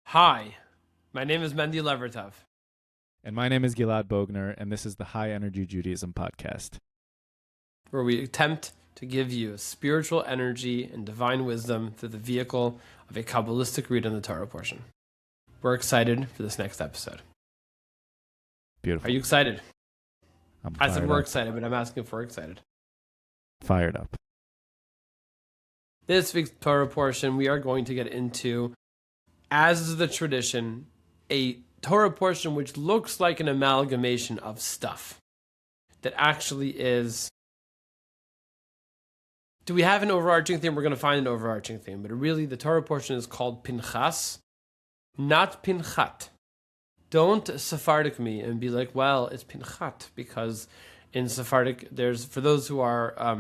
Hi, my name is Mendy Levertov. And my name is Gilad Bogner, and this is the High Energy Judaism Podcast, where we attempt to give you spiritual energy and divine wisdom through the vehicle of a Kabbalistic read on the Torah portion. We're excited for this next episode. Beautiful. Are you excited? I said we're up. excited, but I'm asking if we're excited. Fired up. This week's Torah portion, we are going to get into, as is the tradition, a Torah portion which looks like an amalgamation of stuff that actually is. Do we have an overarching theme? We're going to find an overarching theme, but really the Torah portion is called Pinchas, not Pinchat. Don't Sephardic me and be like, well, it's Pinchat, because in Sephardic, there's, for those who are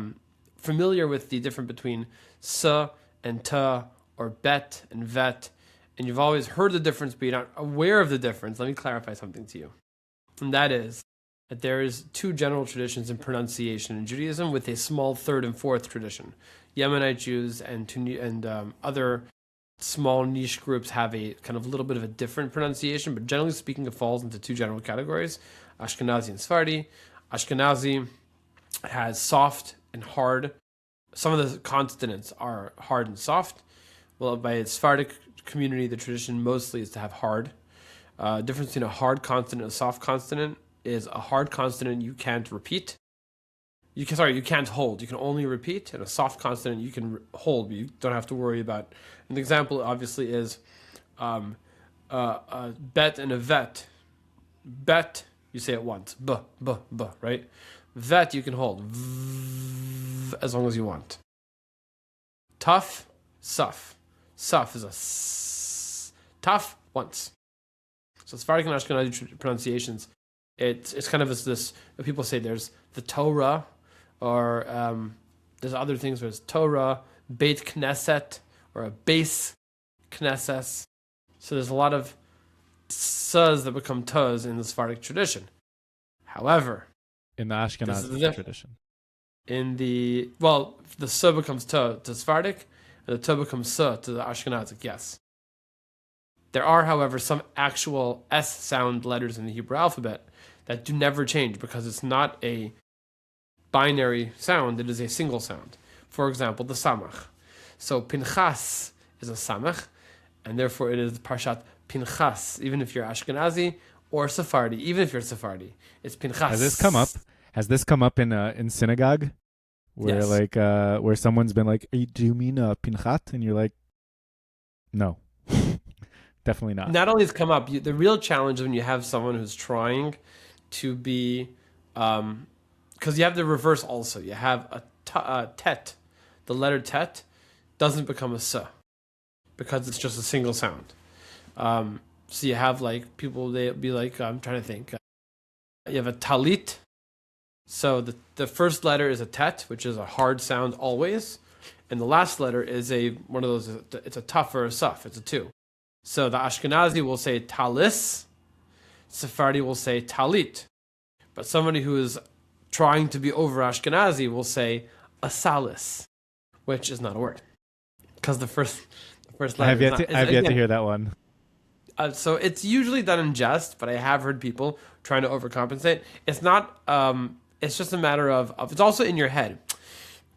familiar with the difference between sa and ta, or bet and vet, and you've always heard the difference, but you're not aware of the difference, let me clarify something to you. And that is that there is two general traditions in pronunciation in Judaism, with a small third and fourth tradition. Yemenite Jews and other small niche groups have a kind of little bit of a different pronunciation, but generally speaking, it falls into two general categories: Ashkenazi and Sephardi. Ashkenazi has soft and hard. Some of the consonants are hard and soft. Well, by its Sephardic community, the tradition mostly is to have hard. Difference between a hard consonant and a soft consonant is a hard consonant you can't repeat. You can't hold. You can only repeat. And a soft consonant you can hold, but you don't have to worry about. An example, obviously, is a bet and a vet. Bet, you say it once. B, right? Vet, you can hold. V, as long as you want. Tough, suf. Suf is a s. Tough, once. So Sephardic and Ashkenazi pronunciations, it's kind of this, people say there's the Torah, or there's other things where it's Torah, Beit Knesset, or a base Knesses. So there's a lot of sas that become tas in the Sephardic tradition. However, In the Ashkenazi tradition. The sa becomes ta to Sephardic, and the ta becomes sa to the Ashkenazic, yes. There are, however, some actual S sound letters in the Hebrew alphabet that do never change, because it's not a binary sound, it is a single sound. For example, the samach. So Pinchas is a samach, and therefore it is Parashat Pinchas, even if you're Ashkenazi, or Sephardi, even if you're Sephardi. It's Pinchas. Has this come up in synagogue? Where Yes. where someone's been like, "Hey, do you mean Pinchat?" And you're like, no. Definitely not. Not only has come up, the real challenge when you have someone who's trying to be, because you have the reverse also. You have a tet. The letter tet doesn't become a sa, because it's just a single sound. So you have like people, they'll be like, I'm trying to think. You have a talit. So the first letter is a tet, which is a hard sound always. And the last letter is one of those, it's a tuf or a suf, it's a two. So the Ashkenazi will say talis, Sephardi will say talit. But somebody who is trying to be over Ashkenazi will say asalis, which is not a word, because the first letter I have yet to hear that one. So it's usually done in jest, but I have heard people trying to overcompensate. It's not. It's just a matter of it's also in your head.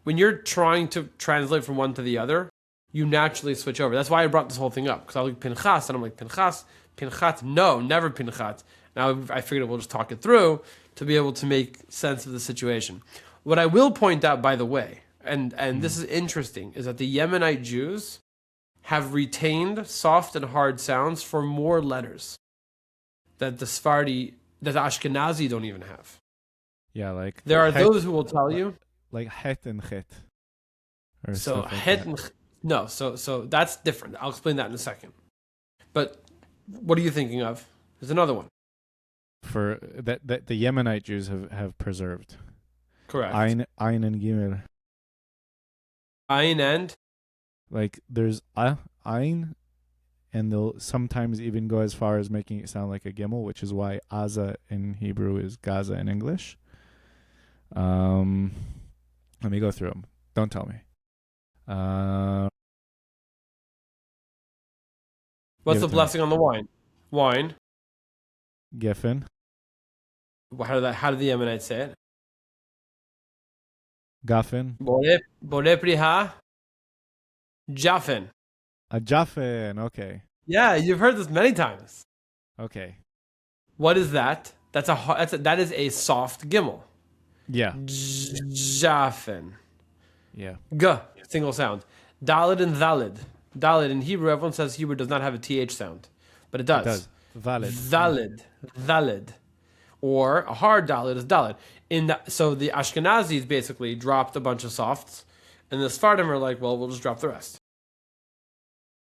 When you're trying to translate from one to the other, you naturally switch over. That's why I brought this whole thing up, because I was like Pinchas, and I'm like Pinchas, Pinchat, no, never Pinchat. Now I figured we'll just talk it through to be able to make sense of the situation. What I will point out, by the way, and this is interesting, is that the Yemenite Jews have retained soft and hard sounds for more letters that the Ashkenazi don't even have. Yeah, like There are those who will tell you, like het and chet. Or so stuff like het that. and no, so that's different. I'll explain that in a second. But what are you thinking of? There's another one. For that the Yemenite Jews have preserved. Correct. Ein and Gimel. Ein and Like there's ein, and they'll sometimes even go as far as making it sound like a gimel, which is why Aza in Hebrew is Gaza in English. Let me go through them. Don't tell me. What's Give it the to me. blessing on the wine? Wine. Geffen. How did the Yemenites say it? Gaffen. Bore priha jafen. A Jaffen. Okay. Yeah, you've heard this many times. Okay. What is that? That is a soft gimel. Yeah. Jafen. Yeah. G, single sound. Dalid and Thalid. Dalid in Hebrew, everyone says Hebrew does not have a TH sound, but it does. It does. Valid. Thalid. Thalid. Or a hard Dalid is Dalid. So the Ashkenazis basically dropped a bunch of softs, and the Sephardim are like, well, we'll just drop the rest.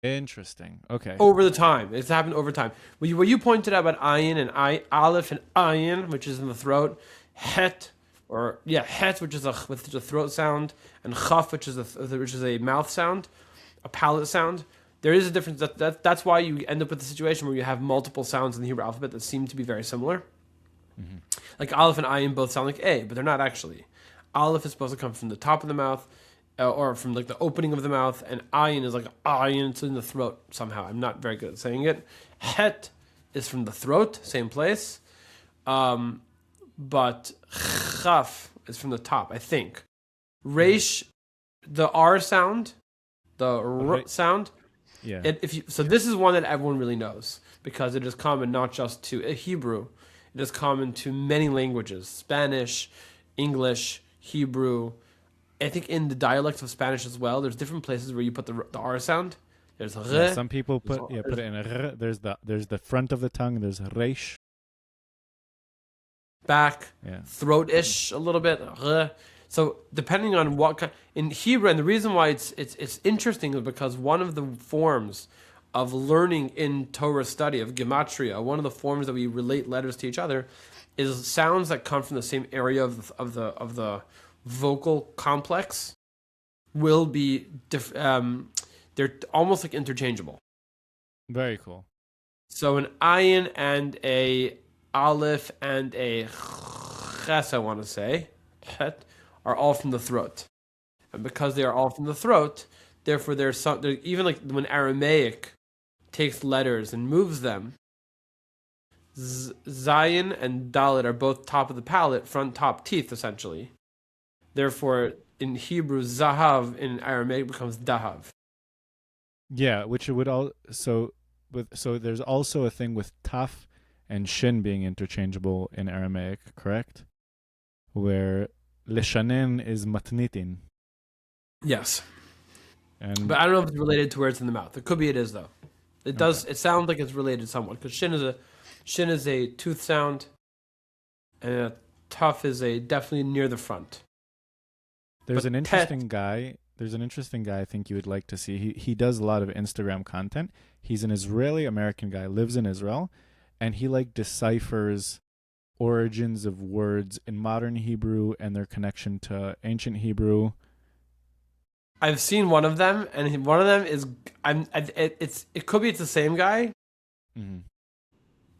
Interesting. Okay. Over the time. It's happened over time. What you pointed out about ayin and aleph and ayin, which is in the throat, het, which is with the throat sound, and chaf, which is a mouth sound, a palate sound. There is a difference. That's why you end up with a situation where you have multiple sounds in the Hebrew alphabet that seem to be very similar. Mm-hmm. Like aleph and ayin both sound like a, but they're not actually. Aleph is supposed to come from the top of the mouth, or from like the opening of the mouth, and ayin is like ayin, it's in the throat somehow. I'm not very good at saying it. Het is from the throat, same place, but chaf is from the top, I think. Reish, the R sound, the R sound. Yeah. So this is one that everyone really knows because it is common not just to Hebrew, it is common to many languages: Spanish, English, Hebrew. I think in the dialects of Spanish as well, there's different places where you put the R sound. There's yeah, some people put it in a r. There's the front of the tongue. There's reish. Back, Yeah. throat-ish a little bit. So depending on what kind in Hebrew, and the reason why it's interesting is because one of the forms of learning in Torah study of gematria, one of the forms that we relate letters to each other, is sounds that come from the same area of the vocal complex will be they're almost like interchangeable. Very cool. So an ayin and a aleph and a ches, I want to say, het, are all from the throat. And because they are all from the throat, therefore there's even like when Aramaic takes letters and moves them, Zayin and Dalet are both top of the palate, front top teeth essentially. Therefore, in Hebrew, Zahav in Aramaic becomes Dahav. Yeah, which it would so there's also a thing with taf and shin being interchangeable in Aramaic, correct? Where leshanen is matnitin. Yes. And but I don't know if it's related to where it's in the mouth. It could be it is though. It does. It sounds like it's related somewhat because shin is a tooth sound, and a tuf is definitely near the front. There's an interesting guy I think you would like to see. He does a lot of Instagram content. He's an Israeli American guy, lives in Israel, and he like deciphers origins of words in modern Hebrew and their connection to ancient Hebrew. I've seen one of them, and one of them is it could be it's the same guy, mm-hmm.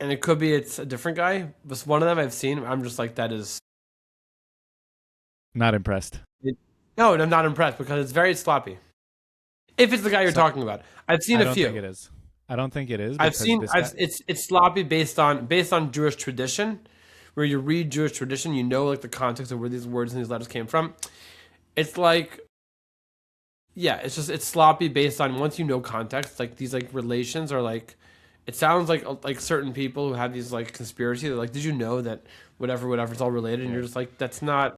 and it could be it's a different guy. But one of them I've seen, I'm just like that is not impressed. No, I'm not impressed because it's very sloppy. If it's the guy you're talking about, I've seen a few. I don't think it is. I've seen it's sloppy based on Jewish tradition, where you read Jewish tradition, you know like the context of where these words and these letters came from. It's like, yeah, it's sloppy based on once you know context. Like these like relations are like, it sounds like certain people who have these like conspiracy. They're like, did you know that whatever it's all related? And you're just like, that's not.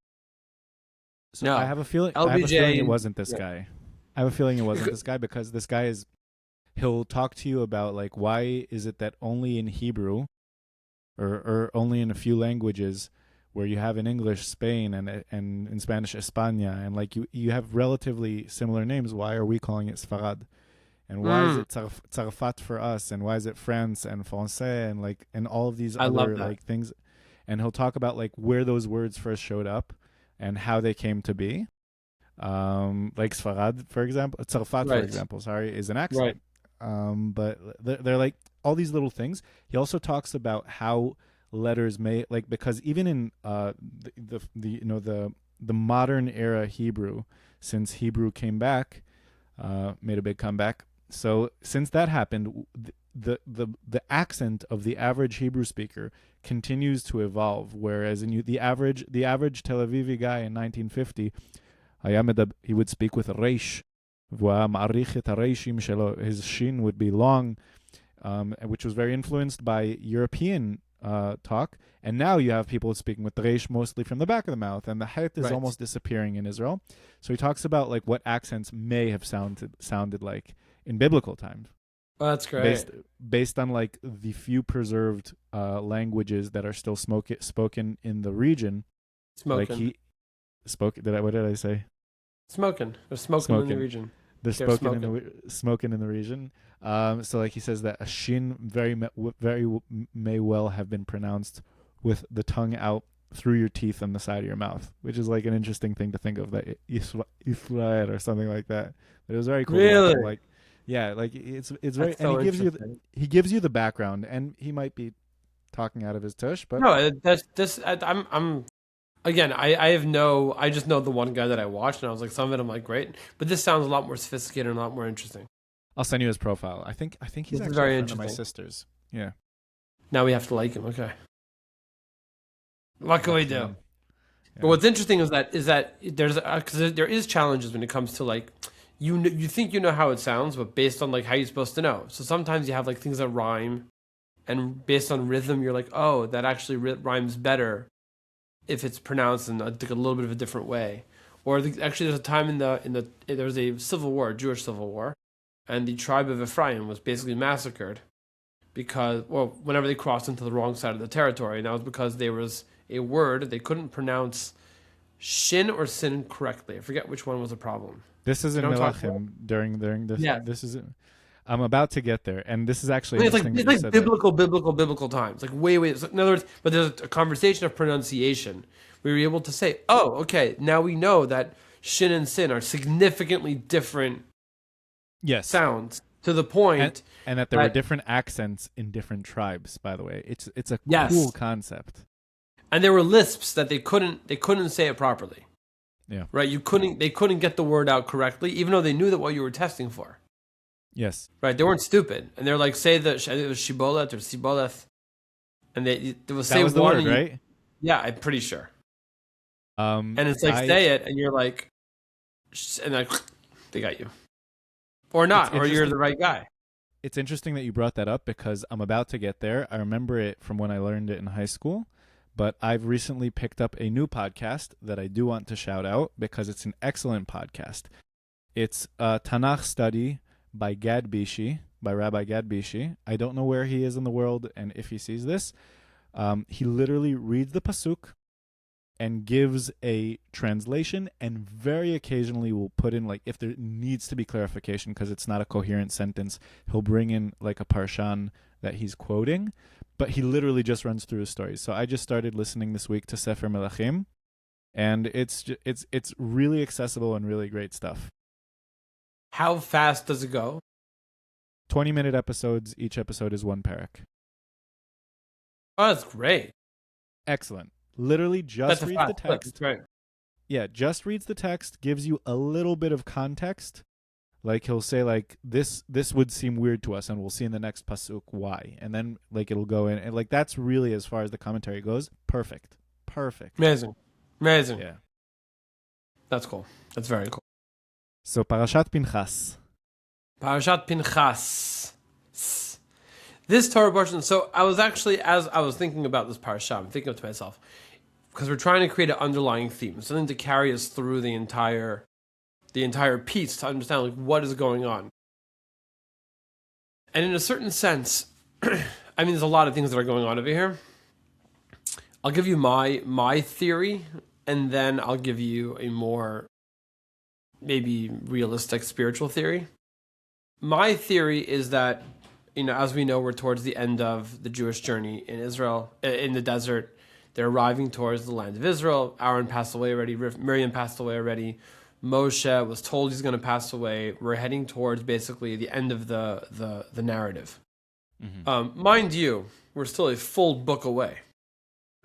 So no, I have a feeling it wasn't this guy. I have a feeling it wasn't this guy because this guy he'll talk to you about like why is it that only in Hebrew or only in a few languages where you have in English Spain and in Spanish España and like you have relatively similar names, why are we calling it Sfarad? And why is it Tzarfat for us and why is it France and Francais and like and all of these other like things, and he'll talk about like where those words first showed up and how they came to be. Like Sfarad, for example, Tzarfat, for example, is an accent. Right. But they're like all these little things. He also talks about how letters may like because even in the modern era Hebrew, since Hebrew came back, made a big comeback. So since that happened, the accent of the average Hebrew speaker continues to evolve. Whereas the average Tel Avivi guy in 1950, he would speak with a reish. His shin would be long, which was very influenced by European talk. And now you have people speaking with the reish mostly from the back of the mouth, and the het is almost disappearing in Israel. So he talks about like what accents may have sounded like in biblical times. Oh, that's great. Based on like the few preserved languages that are still spoken in the region. Smoking. Like he spoke. What did I say? Smoking. They're smoking in the region. They're smoking in the region. So like he says that a shin very may well have been pronounced with the tongue out through your teeth on the side of your mouth, which is like an interesting thing to think of, that Israel or something like that. But it was very cool. Really? Like, yeah, like it's very, so and he gives you the background, and he might be talking out of his tush, but no, I'm again, I just know the one guy that I watched, and I was like, some of it I'm like, great, but this sounds a lot more sophisticated and a lot more interesting. I'll send you his profile. I think he's actually very a friend of my interesting. sister's. Yeah. Now we have to like him. Okay. What can we do? Yeah. But what's interesting is that there's because there is challenges when it comes to like you think you know how it sounds, but based on like how you're supposed to know. So sometimes you have like things that rhyme, and based on rhythm, you're like, oh, that actually rhymes better if it's pronounced in a little bit of a different way. Or actually, there's a time there was a civil war, Jewish civil war, and the tribe of Ephraim was basically massacred because, well, whenever they crossed into the wrong side of the territory, and that was because there was a word they couldn't pronounce shin or sin correctly. I forget which one was the problem. This is in Melachim during this. Yeah. This is. I'm about to get there, and this is actually it's like biblical times, like way. So in other words, but there's a conversation of pronunciation. We were able to say, oh, okay, now we know that shin and sin are significantly different. Yes. Sounds to the point, and that there were different accents in different tribes. By the way, it's a cool concept. And there were lisps that they couldn't say it properly. Yeah. Right. They couldn't get the word out correctly, even though they knew that what you were testing for. Yes. Right. They weren't stupid, and they're like, say that it was shibolet or siboleth, and they will say the word, right? Yeah, I'm pretty sure. And it's like say it, and you're like, and like they got you, or not, or you're the right guy. It's interesting that you brought that up because I'm about to get there. I remember it from when I learned it in high school. But I've recently picked up a new podcast that I do want to shout out because it's an excellent podcast. It's a Tanakh study by Rabbi Gad Bishi. I don't know where he is in the world and if he sees this. He literally reads the pasuk and gives a translation, and very occasionally will put in, like, if there needs to be clarification because it's not a coherent sentence, he'll bring in like a parshan that he's quoting. But he literally just runs through his stories. So I just started listening this week to Sefer Melachim, and it's really accessible and really great stuff. How fast does it go? 20-minute episodes. Each episode is one parak. Oh, that's great. Excellent. Literally just reads the text. Right. Yeah, just reads the text, gives you a little bit of context. Like he'll say like this would seem weird to us, and we'll see in the next pasuk why, and then like it'll go in, and like that's really, as far as the commentary goes, perfect. Amazing. Yeah, that's cool. That's very cool. So Parashat Pinchas. This Torah portion. So I was actually, as I was thinking about this parasha, I'm thinking to myself, because we're trying to create an underlying theme, something to carry us through the entire piece to understand like what is going on. And in a certain sense, I mean, there's a lot of things that are going on over here. I'll give you my theory, and then I'll give you a more maybe realistic spiritual theory. My theory is that, as we know, we're towards the end of the Jewish journey in Israel, in the desert. They're arriving towards the land of Israel. Aaron passed away already. Miriam passed away already. Moshe was told he's going to pass away. We're heading towards basically the end of the narrative. Mm-hmm. Mind you, we're still a full book away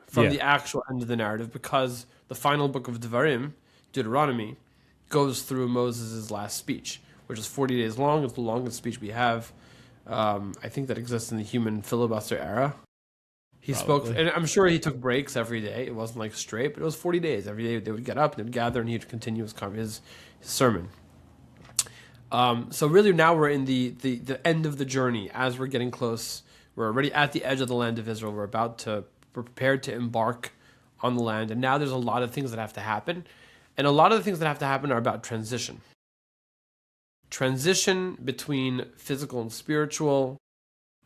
from the actual end of the narrative, because the final book of Devarim, Deuteronomy, goes through Moses' last speech, which is 40 days long. It's the longest speech we have I think that exists in the human filibuster era. He Probably. spoke, and I'm sure he took breaks every day. It wasn't like straight, but it was 40 days. Every day they would get up and they'd gather, and he'd continue his sermon. So really now we're in the end of the journey. As we're getting close, we're already at the edge of the land of Israel. We're prepared to embark on the land, and now there's a lot of things that have to happen, and a lot of the things that have to happen are about transition. Transition between physical and spiritual,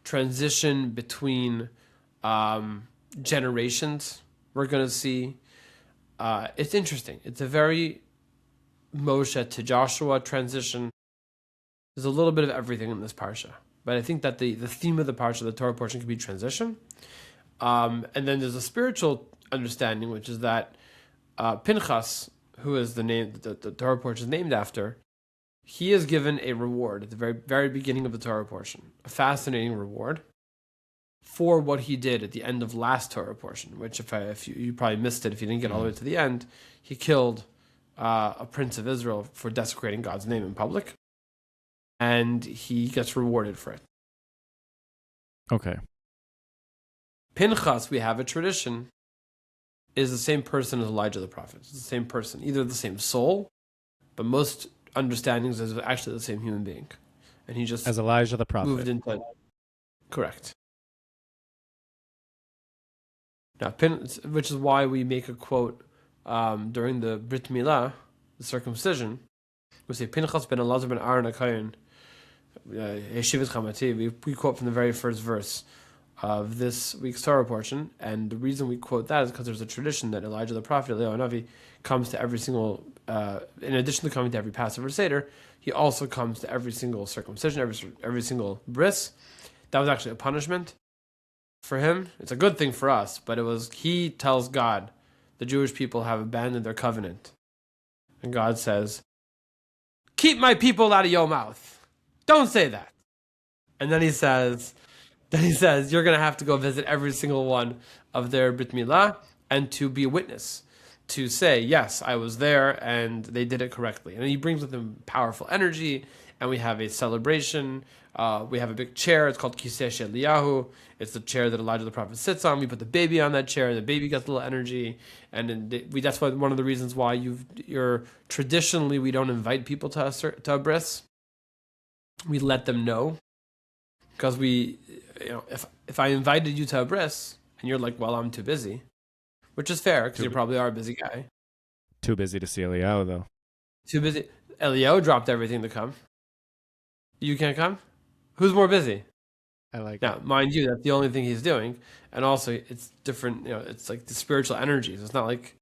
transition between generations. We're going to see. It's interesting. It's a very Moshe to Joshua transition. There's a little bit of everything in this parsha, but I think that the theme of the parsha, the Torah portion, could be transition. And then there's a spiritual understanding, which is that Pinchas, who is the name the Torah portion is named after, he is given a reward at the very, very beginning of the Torah portion, a fascinating reward for what he did at the end of last Torah portion, which if you probably missed it if you didn't get all the way to the end, he killed a prince of Israel for desecrating God's name in public, and he gets rewarded for it. Okay. Pinchas, we have a tradition, is the same person as Elijah the prophet. It's the same person, either the same soul, but most understandings is actually the same human being, and he just As Elijah the prophet. moved into correct. Now, which is why we make a quote during the Brit Milah, the circumcision. We say Pinchas ben Elazar ben Aaron HaKohen, Yeshivat Chamati. We quote from the very first verse of this week's Torah portion, and the reason we quote that is because there's a tradition that Elijah the prophet, Eliyahu Navi, comes to every single. In addition to coming to every Passover Seder, he also comes to every single circumcision, every single bris. That was actually a punishment for him. It's a good thing for us, but he tells God, the Jewish people have abandoned their covenant. And God says, keep my people out of your mouth. Don't say that. And then he says, you're going to have to go visit every single one of their Brit Milah and to be a witness, to say, yes, I was there and they did it correctly. And he brings with him powerful energy, and we have a celebration. We have a big chair. It's called Kiseh Eliyahu. It's the chair that Elijah the prophet sits on. We put the baby on that chair, and the baby gets a little energy. And then that's one of the reasons why you're traditionally we don't invite people to a bris. We let them know, because if I invited you to a bris and you're like, well, I'm too busy, which is fair because you probably are a busy guy. Too busy to see Eliyahu though. Too busy. Eliyahu dropped everything to come. You can't come? Who's more busy? I like Now, mind you, that's the only thing he's doing. And also, it's different, it's like the spiritual energies. It's not like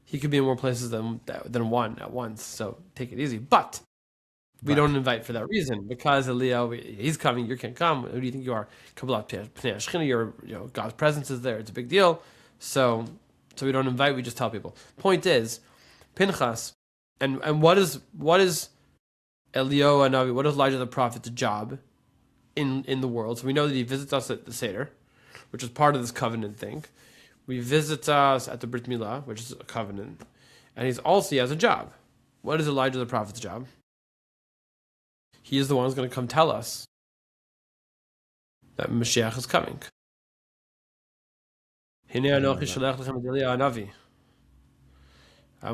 he could be in more places than one at once. So take it easy. But we don't invite for that reason. Because Eliyahu, he's coming, you can't come. Who do you think you are? God's presence is there. It's a big deal. So we don't invite, we just tell people. Point is, Pinchas, and what is Eliyahu Navi, what is Elijah the prophet's job in the world? So we know that he visits us at the Seder, which is part of this covenant thing. He visits us at the Brit Milah, which is a covenant. And he has a job. What is Elijah the prophet's job? He is the one who's going to come tell us that Mashiach is coming. I'm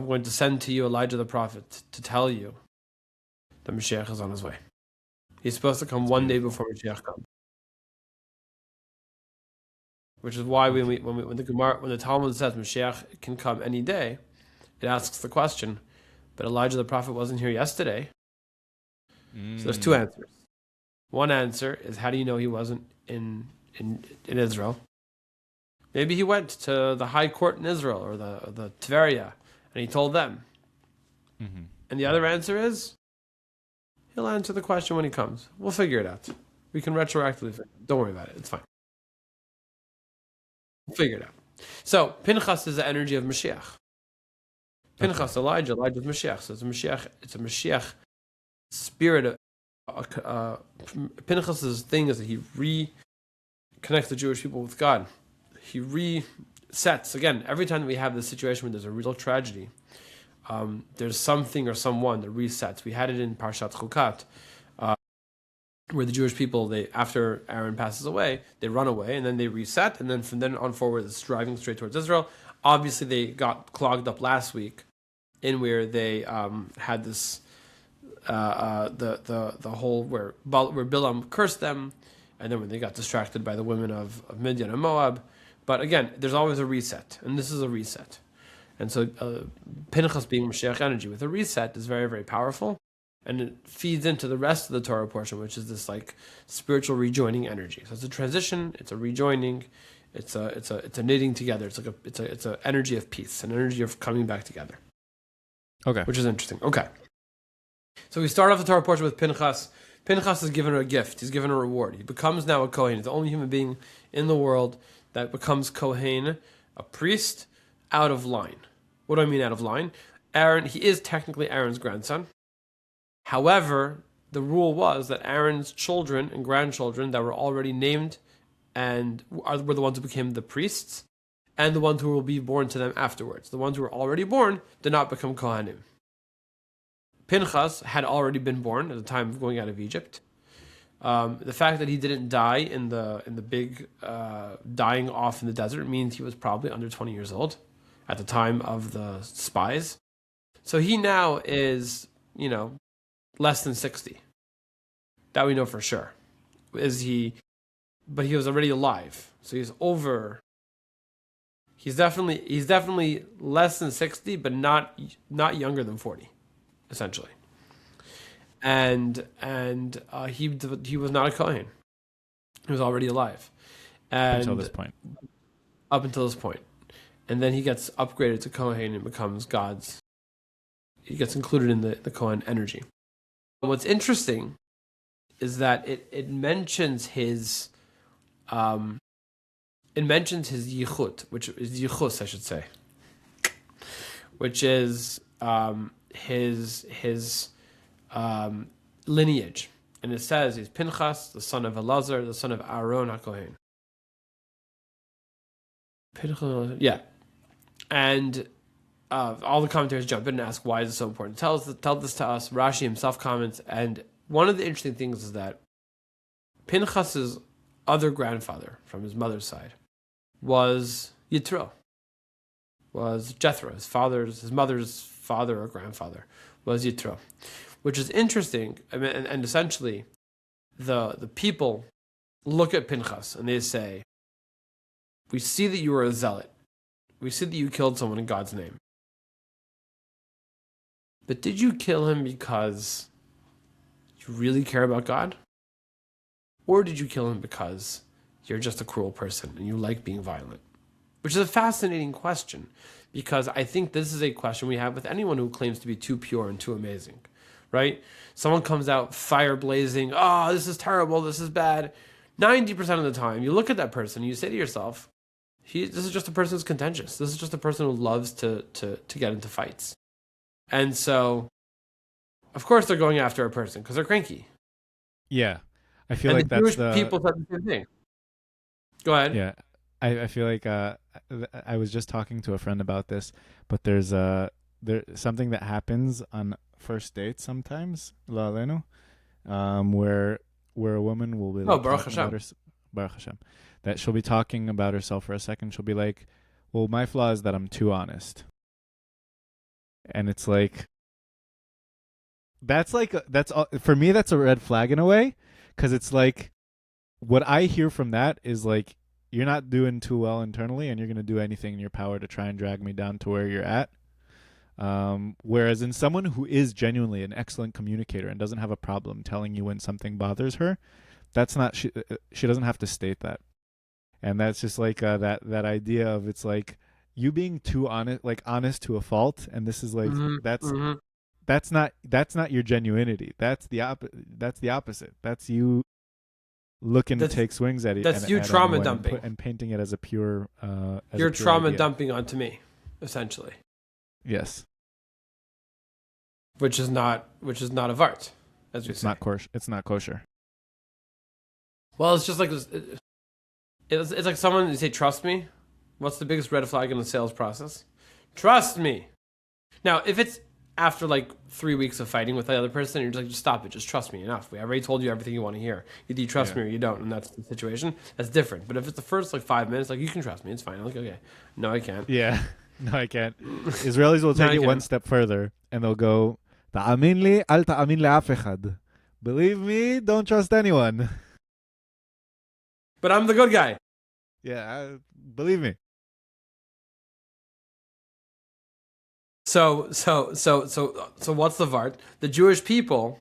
going to send to you Elijah the prophet to tell you that Mashiach is on his way. He's supposed to come one day before Mashiach comes, which is why when the Talmud says Mashiach can come any day, it asks the question, but Elijah the prophet wasn't here yesterday. So there's two answers. One answer is, how do you know he wasn't in Israel? Maybe he went to the high court in Israel or the Tveria, and he told them. Mm-hmm. And the other answer is, he'll answer the question when he comes. We'll figure it out. We can retroactively. Don't worry about it. It's fine. We'll figure it out. So Pinchas is the energy of Mashiach. Pinchas, Elijah's Mashiach. So it's a Mashiach spirit. Pinchas's thing is that he reconnects the Jewish people with God. He resets. Again, every time that we have this situation where there's a real tragedy, there's something or someone that resets. We had it in Parashat Chukat. where the Jewish people, after Aaron passes away, they run away and then they reset, and then from then on forward, it's driving straight towards Israel. Obviously, they got clogged up last week, in where they had this the whole where Bilam cursed them, and then when they got distracted by the women of Midian and Moab. But again, there's always a reset, and this is a reset. And so Pinchas being Mashiach energy with a reset is very, very powerful. And it feeds into the rest of the Torah portion, which is this like spiritual rejoining energy. So it's a transition, it's a rejoining, it's a knitting together. It's a energy of peace, an energy of coming back together. Okay. Which is interesting. Okay. So we start off the Torah portion with Pinchas. Pinchas is given a gift. He's given a reward. He becomes now a Kohen. He's the only human being in the world that becomes Kohen, a priest, out of line. What do I mean out of line? Aaron, he is technically Aaron's grandson. However, the rule was that Aaron's children and grandchildren that were already named and were the ones who became the priests, and the ones who will be born to them afterwards. The ones who were already born did not become Kohanim. Pinchas had already been born at the time of going out of Egypt. The fact that he didn't die in the big dying off in the desert means he was probably under 20 years old at the time of the spies. So he now is, less than 60. That we know for sure. But he was already alive. So he's over. He's definitely less than 60, but not younger than 40, essentially. And he was not a Kohen. He was already alive. And until this point. Up until this point. And then he gets upgraded to Kohen and becomes God's. He gets included in the Kohen energy. What's interesting is that it mentions his yichut, which is yichus, I should say, which is his lineage, and it says he's Pinchas, the son of Elazar, the son of Aaron HaKohen. Pinchas, yeah, and all the commentators jump in and ask, why is it so important? Tell this to us. Rashi himself comments, and one of the interesting things is that Pinchas's other grandfather from his mother's side was Yitro, was Jethro, his mother's father or grandfather was Yitro, which is interesting. I mean, and essentially, the people look at Pinchas and they say, "We see that you are a zealot. We see that you killed someone in God's name. But did you kill him because you really care about God? Or did you kill him because you're just a cruel person and you like being violent?" Which is a fascinating question, because I think this is a question we have with anyone who claims to be too pure and too amazing, right? Someone comes out fire blazing, "Oh, this is terrible, this is bad." 90% of the time, you look at that person and you say to yourself, this is just a person who's contentious. This is just a person who loves to get into fights. And so, of course, they're going after a person because they're cranky. Yeah, I feel and like the that's Jewish people said the same thing. Go ahead. Yeah, I feel like I was just talking to a friend about this, but there's something that happens on first dates sometimes, la alenu, where a woman will be like, Baruch Hashem. Baruch Hashem, that she'll be talking about herself for a second. She'll be like, "Well, my flaw is that I'm too honest." And it's like, that's for me, that's a red flag in a way, because it's like, what I hear from that is like, you're not doing too well internally and you're going to do anything in your power to try and drag me down to where you're at. Whereas in someone who is genuinely an excellent communicator and doesn't have a problem telling you when something bothers her, that's not, she doesn't have to state that. And that's just like that idea of, it's like, you being too honest to a fault, and this is like, that's not your genuinity. That's the opposite. That's you looking to take swings at it. That's you trauma dumping and painting it as a pure. You're trauma dumping onto me, essentially. Yes. Which is not of art, as we say. It's not kosher. Well, it's just like it's like someone, you say, "Trust me." What's the biggest red flag in the sales process? Trust me. Now, if it's after like 3 weeks of fighting with the other person, you're just like, just stop it, just trust me, enough. I already told you everything you want to hear. Either you trust me or you don't, and that's the situation. That's different. But if it's the first like 5 minutes, like, you can trust me, it's fine. I'm like, okay, no, I can't. Yeah, no, I can't. Israelis will take it one step further, and they'll go, "Ta'amin li, al ta'amin le'af echad." Believe me, don't trust anyone. But I'm the good guy. Yeah, believe me. So what's the Vart? The Jewish people,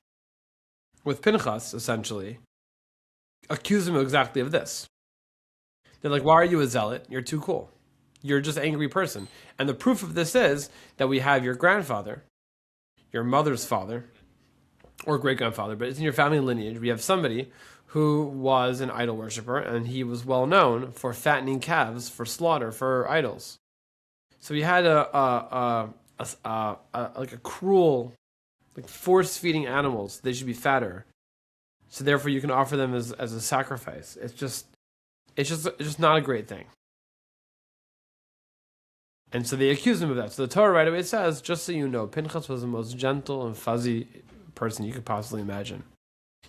with Pinchas, essentially, accuse him exactly of this. They're like, why are you a zealot? You're too cool. You're just an angry person. And the proof of this is that we have your grandfather, your mother's father, or great-grandfather, but it's in your family lineage. We have somebody who was an idol worshiper, and he was well known for fattening calves for slaughter for idols. So he had a cruel, like, force-feeding animals. They should be fatter, so therefore you can offer them as a sacrifice. It's just not a great thing. And so they accuse him of that. So the Torah right away says, just so you know, Pinchas was the most gentle and fuzzy person you could possibly imagine.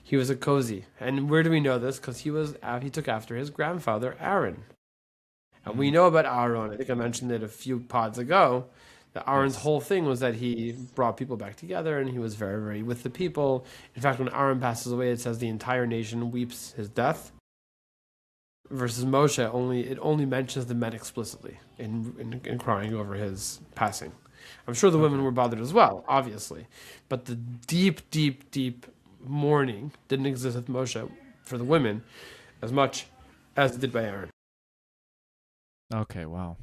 He was a cozy. And where do we know this? Because he took after his grandfather, Aaron. And we know about Aaron. I think I mentioned it a few pods ago. That Aaron's whole thing was that he brought people back together, and he was very, very with the people. In fact, when Aaron passes away, it says the entire nation weeps his death. Versus Moshe, it only mentions the men explicitly in crying over his passing. I'm sure the women were bothered as well, obviously. But the deep, deep, deep mourning didn't exist with Moshe for the women as much as it did by Aaron. Okay, wow.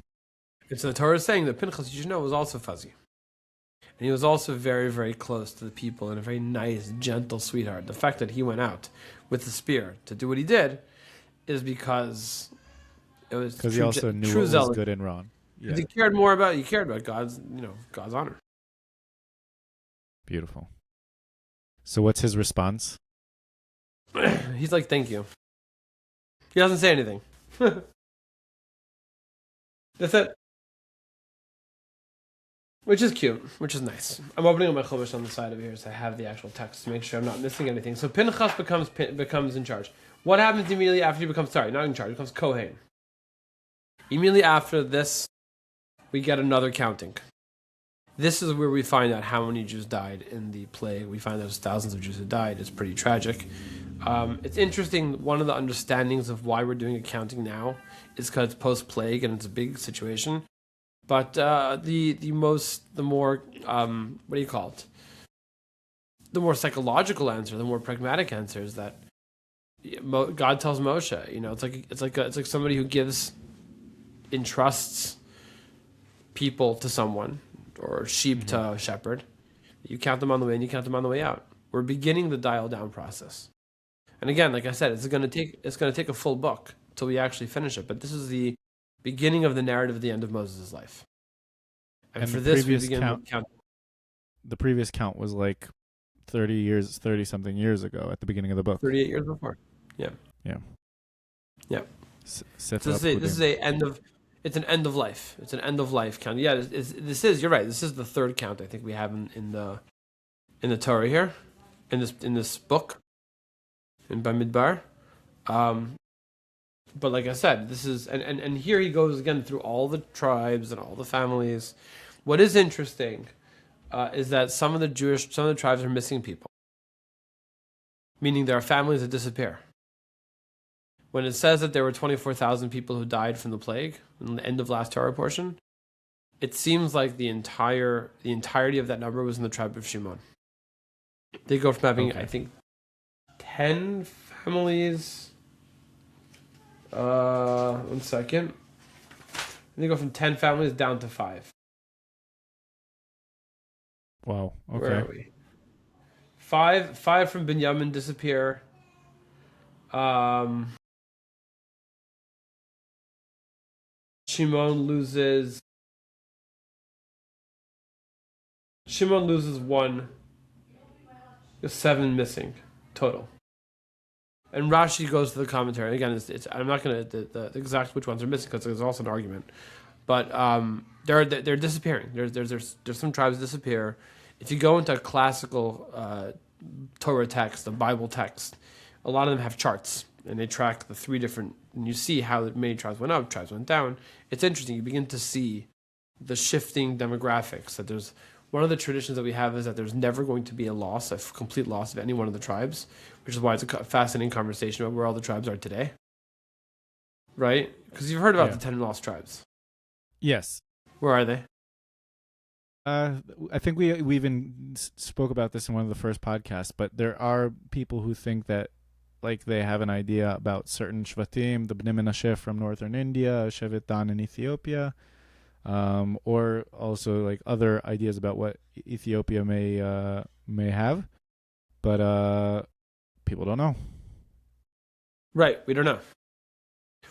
And so the Torah is saying that Pinchas, you should know, was also fuzzy. And he was also very, very close to the people and a very nice, gentle sweetheart. The fact that he went out with the spear to do what he did is because it was because he also knew what was good and wrong. Yeah. He cared about God's honor. Beautiful. So what's his response? He's like, thank you. He doesn't say anything. That's it. Which is cute, which is nice. I'm opening up my chumash on the side over here so I have the actual text to make sure I'm not missing anything. So Pinchas becomes in charge. What happens immediately after he becomes, not in charge, he becomes Kohen. Immediately after this, we get another counting. This is where we find out how many Jews died in the plague. We find out there's thousands of Jews who died. It's pretty tragic. It's interesting, one of the understandings of why we're doing accounting now is because it's post-plague and it's a big situation. But the more the more psychological answer, the more pragmatic answer is that God tells Moshe, it's like somebody who entrusts people to someone, or sheep to a shepherd. You count them on the way in, you count them on the way out. We're beginning the dial down process. And again, like I said, it's going to take a full book till we actually finish it. But this is the beginning of the narrative at the end of Moses' life. And for this, we begin counting. The previous count was like 30 something years ago at the beginning of the book. 38 years before. Yeah. Yeah. Yeah. It's an end of life. It's an end of life count. Yeah, you're right. This is the third count I think we have in the Torah here, in this book, in Bamidbar. But like I said, this is and here he goes again through all the tribes and all the families. What is interesting is that some of the tribes are missing people, meaning there are families that disappear. When it says that there were 24,000 people who died from the plague in the end of last Torah portion, it seems like the entirety of that number was in the tribe of Shimon. They go from having, I think, 10 families. 1 second. They go from 10 families down to 5. Wow. Okay. Where are we? Five from Binyamin disappear. Shimon loses 1. There's 7 missing total. And Rashi goes to the commentary. Again, it's I'm not going to the exact which ones are missing because there's also an argument. But they're disappearing. There's some tribes disappear. if you go into a classical Torah text, the Bible text, a lot of them have charts, and they track the three different, and you see how many tribes went up, tribes went down. It's interesting. You begin to see the shifting demographics. That there's one of the traditions that we have is that there's never going to be a complete loss of any one of the tribes, which is why it's a fascinating conversation about where all the tribes are today. Right? Because you've heard about the 10 lost tribes. Yes. Where are they? I think we even spoke about this in one of the first podcasts, but there are people who think that like they have an idea about certain Shvatim, the Bnei Menashe from northern India, Shevet Dan in Ethiopia, or also like other ideas about what Ethiopia may have, but people don't know. Right, we don't know.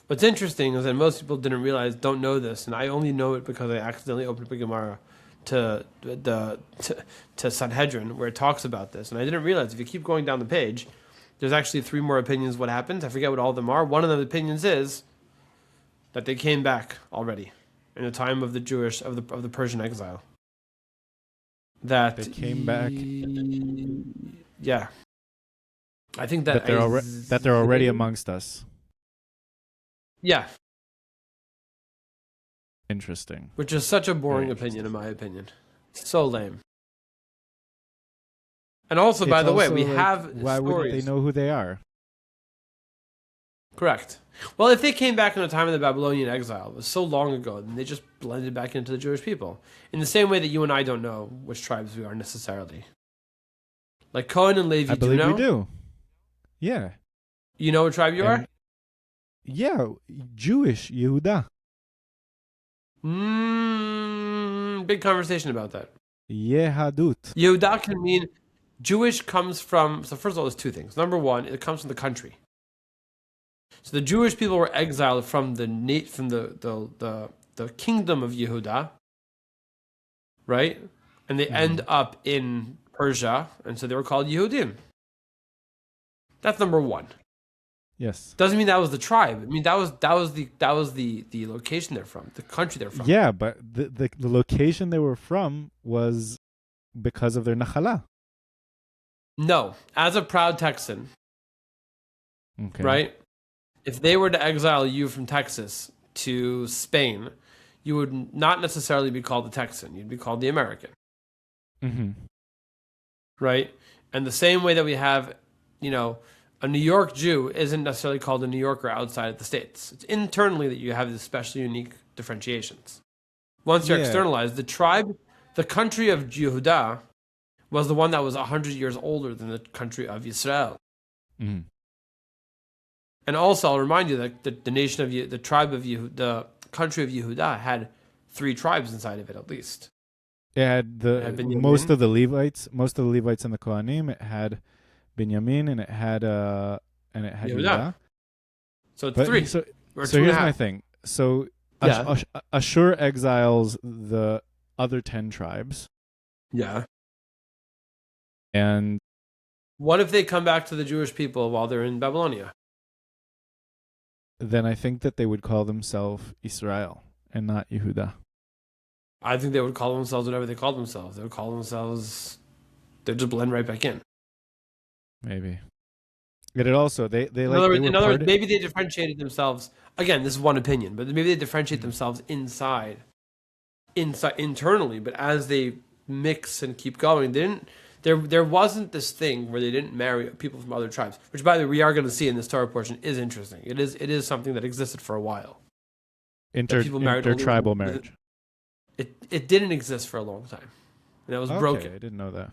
What's interesting is that most people don't know this, and I only know it because I accidentally opened up a Gemara to Sanhedrin where it talks about this, and I didn't realize if you keep going down the page, there's actually 3 more opinions. What happens? I forget what all of them are. One of the opinions is that they came back already in the time of the Persian exile. That they came back. Yeah, I think that they're already amongst us. Yeah. Interesting. Which is such a boring opinion, in my opinion. So lame. And also, by the way, we have why stories. wouldn't they know who they are? Correct. Well, if they came back in the time of the Babylonian exile, it was so long ago, then they just blended back into the Jewish people. In the same way that you and I don't know which tribes we are necessarily. Like Cohen and Levi, I believe we do. Yeah. You know what tribe you are? Yeah, Jewish, Yehuda. Big conversation about that. Yehadut. Yehuda can mean Jewish comes from. So first of all, there's 2 things. Number one, it comes from the country. So the Jewish people were exiled from the kingdom of Yehuda, right? And they end up in Persia, and so they were called Yehudim. That's number one. Yes. Doesn't mean that was the tribe. I mean that was the location they're from, the country they're from. Yeah, but the location they were from was because of their nachala. No, as a proud Texan, right? If they were to exile you from Texas to Spain, you would not necessarily be called the Texan. You'd be called the American. Mm-hmm. Right? And the same way that we have, a New York Jew isn't necessarily called a New Yorker outside of the States. It's internally that you have these special unique differentiations. Once you're externalized, the country of Yehuda was the one that was 100 years older than the country of Israel. Mm-hmm. And also, I'll remind you that the tribe of the country of Yehuda had 3 tribes inside of it at least. It had most of the Levites and the Kohanim. It had Binyamin and it had Yehuda. So it's 3. So here's my thing. So Ashur exiles the other 10 tribes. Yeah. And what if they come back to the Jewish people while they're in Babylonia? Then I think that they would call themselves Israel and not Yehuda. I think they would call themselves whatever they call themselves. They would call themselves. They just blend right back in. Maybe. But it also in other words, maybe they differentiated themselves. Again, this is one opinion, but maybe they differentiate themselves inside internally. But as they mix and keep going, there wasn't this thing where they didn't marry people from other tribes. Which, by the way, we are going to see in this Torah portion is interesting. It is something that existed for a while. Intertribal marriage. It didn't exist for a long time, and it was broken. I didn't know that.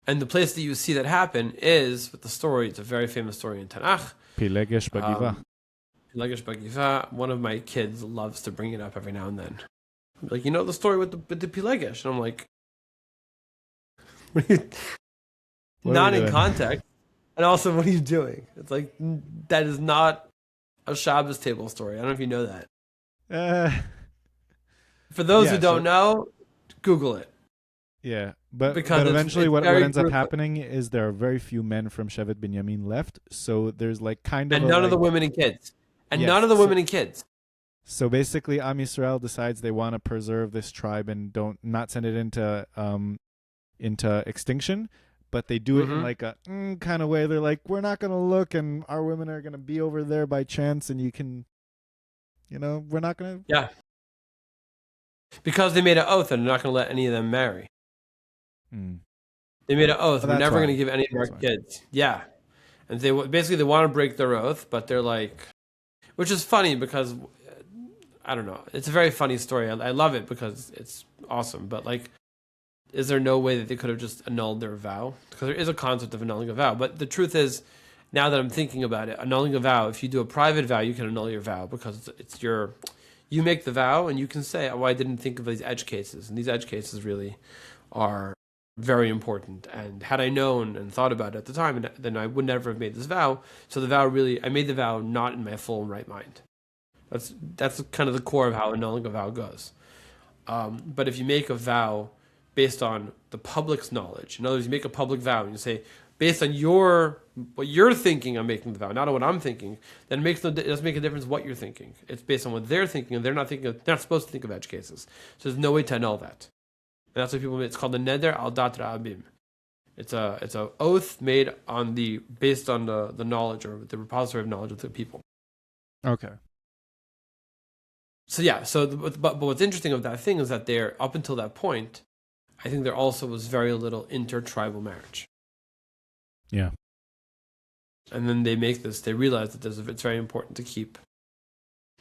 And the place that you see that happen is with the story. It's a very famous story in Tanakh. Pilegesh Bagiva. Pilegesh Bagiva. One of my kids loves to bring it up every now and then. Like, the story with the Pilegesh, and I'm like, not in context. And also, what are you doing? It's like, that is not a Shabbos table story. I don't know if you know that. For those who don't know, Google it. Yeah, but eventually what ends up happening is there are very few men from Shevet Binyamin left, so there's like kind of... And none of the women and kids. And none of the women and kids. So basically, Am Yisrael decides they want to preserve this tribe and don't not send it into extinction, but they do it in like a kind of way. They're like, we're not going to look, and our women are going to be over there by chance, and you can, we're not going to. Yeah. Because they made an oath that they're not going to let any of them marry. They made an oath. We're never going to give any of our kids. Yeah. And they want to break their oath, but they're like, which is funny because, I don't know. It's a very funny story. I love it because it's awesome. But like, is there no way that they could have just annulled their vow? Because there is a concept of annulling a vow. But the truth is, now that I'm thinking about it, annulling a vow, if you do a private vow, you can annul your vow because you make the vow and you can say, oh, I didn't think of these edge cases. And these edge cases really are very important. And had I known and thought about it at the time, then I would never have made this vow. So I made the vow not in my full right mind. That's kind of the core of how annulling a vow goes. But if you make a vow based on the public's knowledge, in other words, you make a public vow and you say, based on what you're thinking, I'm making the vow, not on what I'm thinking, then it doesn't make a difference what you're thinking. It's based on what they're thinking, and they're not supposed to think of edge cases. So there's no way to annul that. And that's what it's called the neder al dat ra'abim. It's a oath made based on the knowledge or the repository of knowledge of the people. Okay. So yeah, but what's interesting of that thing is that up until that point, I think there also was very little intertribal marriage. Yeah. And then they realize that it's very important to keep.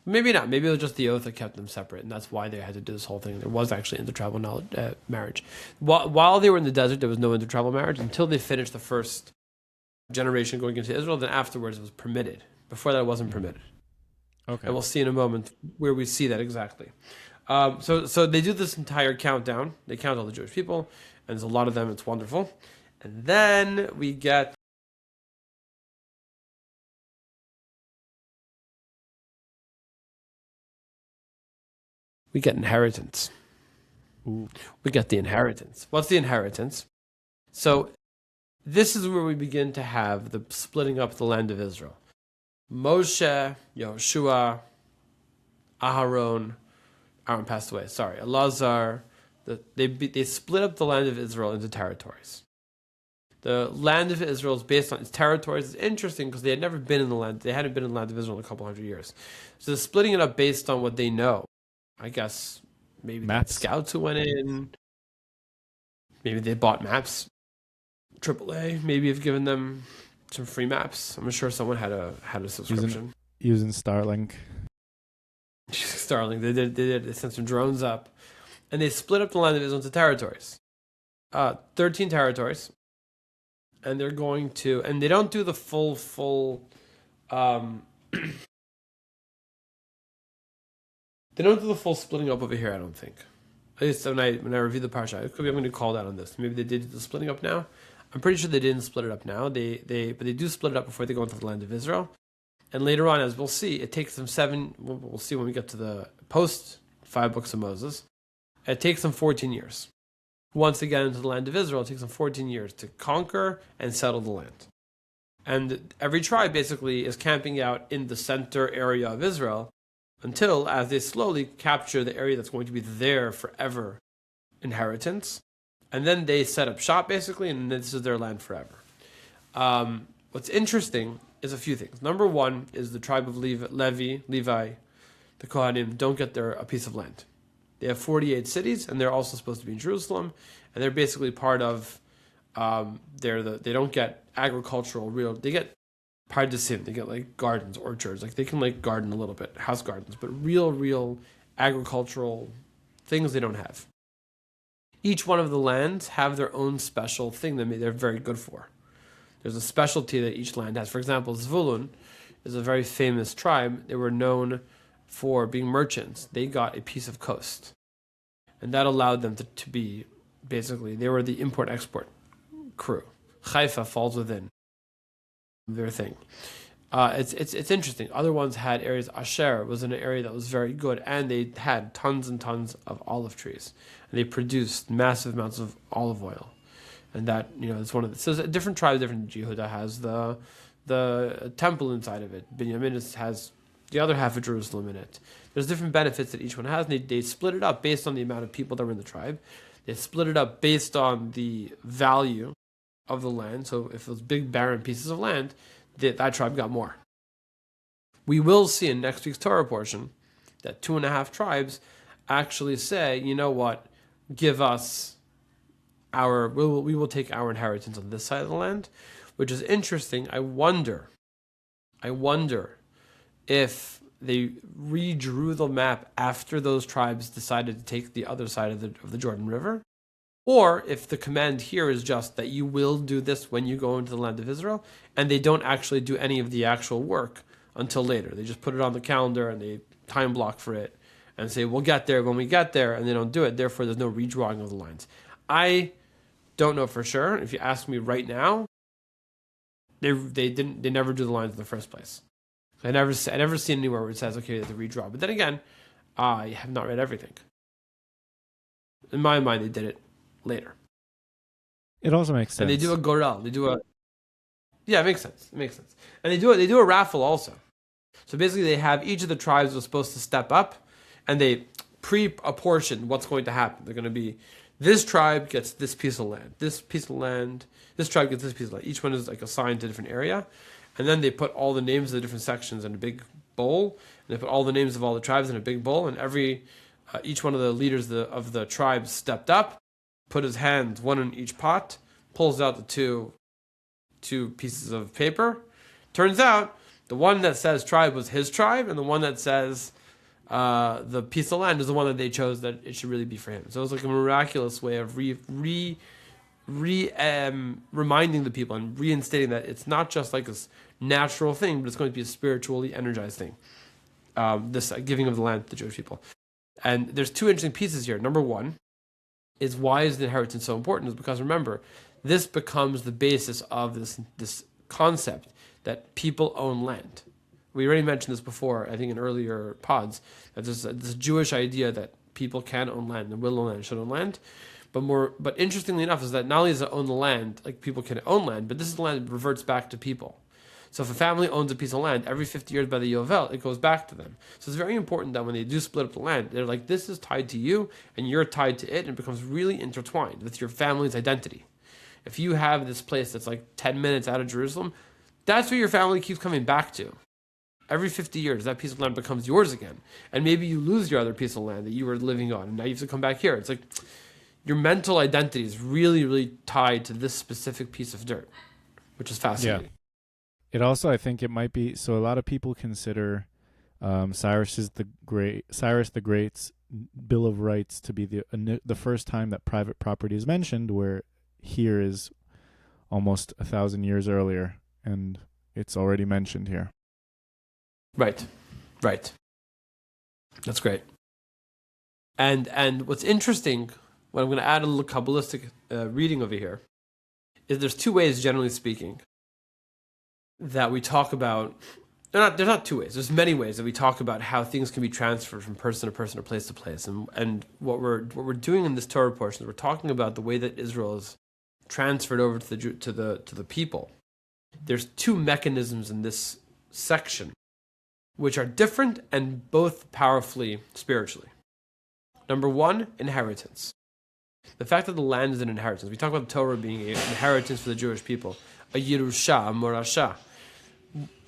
Maybe not. Maybe it was just the oath that kept them separate, and that's why they had to do this whole thing. There was actually intertribal marriage. While they were in the desert, there was no intertribal marriage until they finished the first generation going into Israel. Then afterwards, it was permitted. Before that, it wasn't permitted. Okay. And we'll see in a moment where we see that exactly. So they do this entire countdown. They count all the Jewish people, and there's a lot of them. It's wonderful. And then we get inheritance. Ooh. We get the inheritance. What's the inheritance? So this is where we begin to have the splitting up the land of Israel. Moshe, Yehoshua, Aaron passed away. Sorry, Elazar. They split up the land of Israel into territories. The land of Israel is based on its territories. It's interesting because they had never been in the land. They hadn't been in the land of Israel in a couple hundred years. So they're splitting it up based on what they know. I guess maybe maps. Scouts who went in. Maybe they bought maps. AAA maybe have given them some free maps. I'm sure someone had a subscription. Using Starlink. Starlink. They did. They sent some drones up, and they split up the land of Israel into territories. 13 territories, and they're going to. And they don't do the full. They don't do the full splitting up over here, I don't think. At least when I review the Parashat, it could be I'm going to call that on this. Maybe they did the splitting up now. I'm pretty sure they didn't split it up now. But they do split it up before they go into the land of Israel. And later on, as we'll see, it takes them we'll see when we get to the post 5 books of Moses. It takes them 14 years. Once they get into the land of Israel, it takes them 14 years to conquer and settle the land. And every tribe basically is camping out in the center area of Israel until, as they slowly capture the area that's going to be their forever inheritance, and then they set up shop basically, and this is their land forever. What's interesting is a few things. Number one is the tribe of Levi, the Kohanim, don't get a piece of land. They have 48 cities, and they're also supposed to be in Jerusalem, and they're basically part of. They don't get agricultural They get pardesim. They get like gardens, orchards. Like they can like garden a little bit, house gardens, but real agricultural things they don't have. Each one of the lands have their own special thing that they're very good for. There's a specialty that each land has. For example, Zvulun is a very famous tribe. They were known for being merchants. They got a piece of coast, and that allowed them to be basically they were the import-export crew. Haifa falls within their thing. It's interesting. Other ones had areas. Asher was in an area that was very good, and they had tons and tons of olive trees, and they produced massive amounts of olive oil, and that it's one of the. So a different tribe, different Yehuda has the temple inside of it. Binyamin has the other half of Jerusalem in it. There's different benefits that each one has, and they split it up based on the amount of people that were in the tribe. They split it up based on the value of the land. So if it was big barren pieces of land, that tribe got more. We will see in next week's Torah portion that 2.5 tribes actually say, you know what, give us we will take our inheritance on this side of the land, which is interesting. I wonder if they redrew the map after those tribes decided to take the other side of the Jordan River, or if the command here is just that you will do this when you go into the land of Israel, and they don't actually do any of the actual work until later. They just put it on the calendar and they time block for it and say, we'll get there when we get there, and they don't do it. Therefore, there's no redrawing of the lines. I don't know for sure. If you ask me right now, they never do the lines in the first place. I never seen anywhere where it says, okay, they have to redraw. But then again, I have not read everything. In my mind, they did it later. It also makes sense. And they do a goral. Yeah, it makes sense. And they do a raffle also. So basically, they have each of the tribes was supposed to step up, and they pre-apportion what's going to happen. They're going to be, this tribe gets this piece of land, this piece of land, this tribe gets this piece of land. Each one is like assigned to a different area. And then they put all the names of the different sections in a big bowl, and they put all the names of all the tribes in a big bowl, and each one of the leaders of the tribes stepped up, put his hands, one in each pot, pulls out the two pieces of paper. Turns out the one that says tribe was his tribe, and the one that says the piece of land is the one that they chose that it should really be for him. So it was like a miraculous way of reminding the people and reinstating that it's not just like this natural thing, but it's going to be a spiritually energized thing. This giving of the land to the Jewish people. And there's two interesting pieces here. Number one is, why is the inheritance so important? Is because, remember, this becomes the basis of this concept that people own land. We already mentioned this before, I think in earlier pods, that there's this Jewish idea that people can own land and will own land and should own land. But interestingly enough is that not only does it own the land, like people can own land, but this is the land that reverts back to people. So if a family owns a piece of land, every 50 years by the Yovel, it goes back to them. So it's very important that when they do split up the land, they're like, this is tied to you, and you're tied to it, and it becomes really intertwined with your family's identity. If you have this place that's like 10 minutes out of Jerusalem, that's where your family keeps coming back to. Every 50 years, that piece of land becomes yours again. And maybe you lose your other piece of land that you were living on, and now you have to come back here. It's like your mental identity is really, really tied to this specific piece of dirt, which is fascinating. Yeah. It also, I think it might be, so a lot of people consider Cyrus the Great's Bill of Rights to be the first time that private property is mentioned, where here is almost 1,000 years earlier, and it's already mentioned here. Right. That's great. And what's interesting, what I'm going to add a little Kabbalistic reading over here, is there's two ways, generally speaking, that we talk about. There's not two ways. There's many ways that we talk about how things can be transferred from person to person or place to place. And what we're doing in this Torah portion is we're talking about the way that Israel is transferred over to the people. There's two mechanisms in this section which are different and both powerfully spiritually. Number one, inheritance. The fact that the land is an inheritance. We talk about the Torah being an inheritance for the Jewish people. A Yerusha, a Morasha.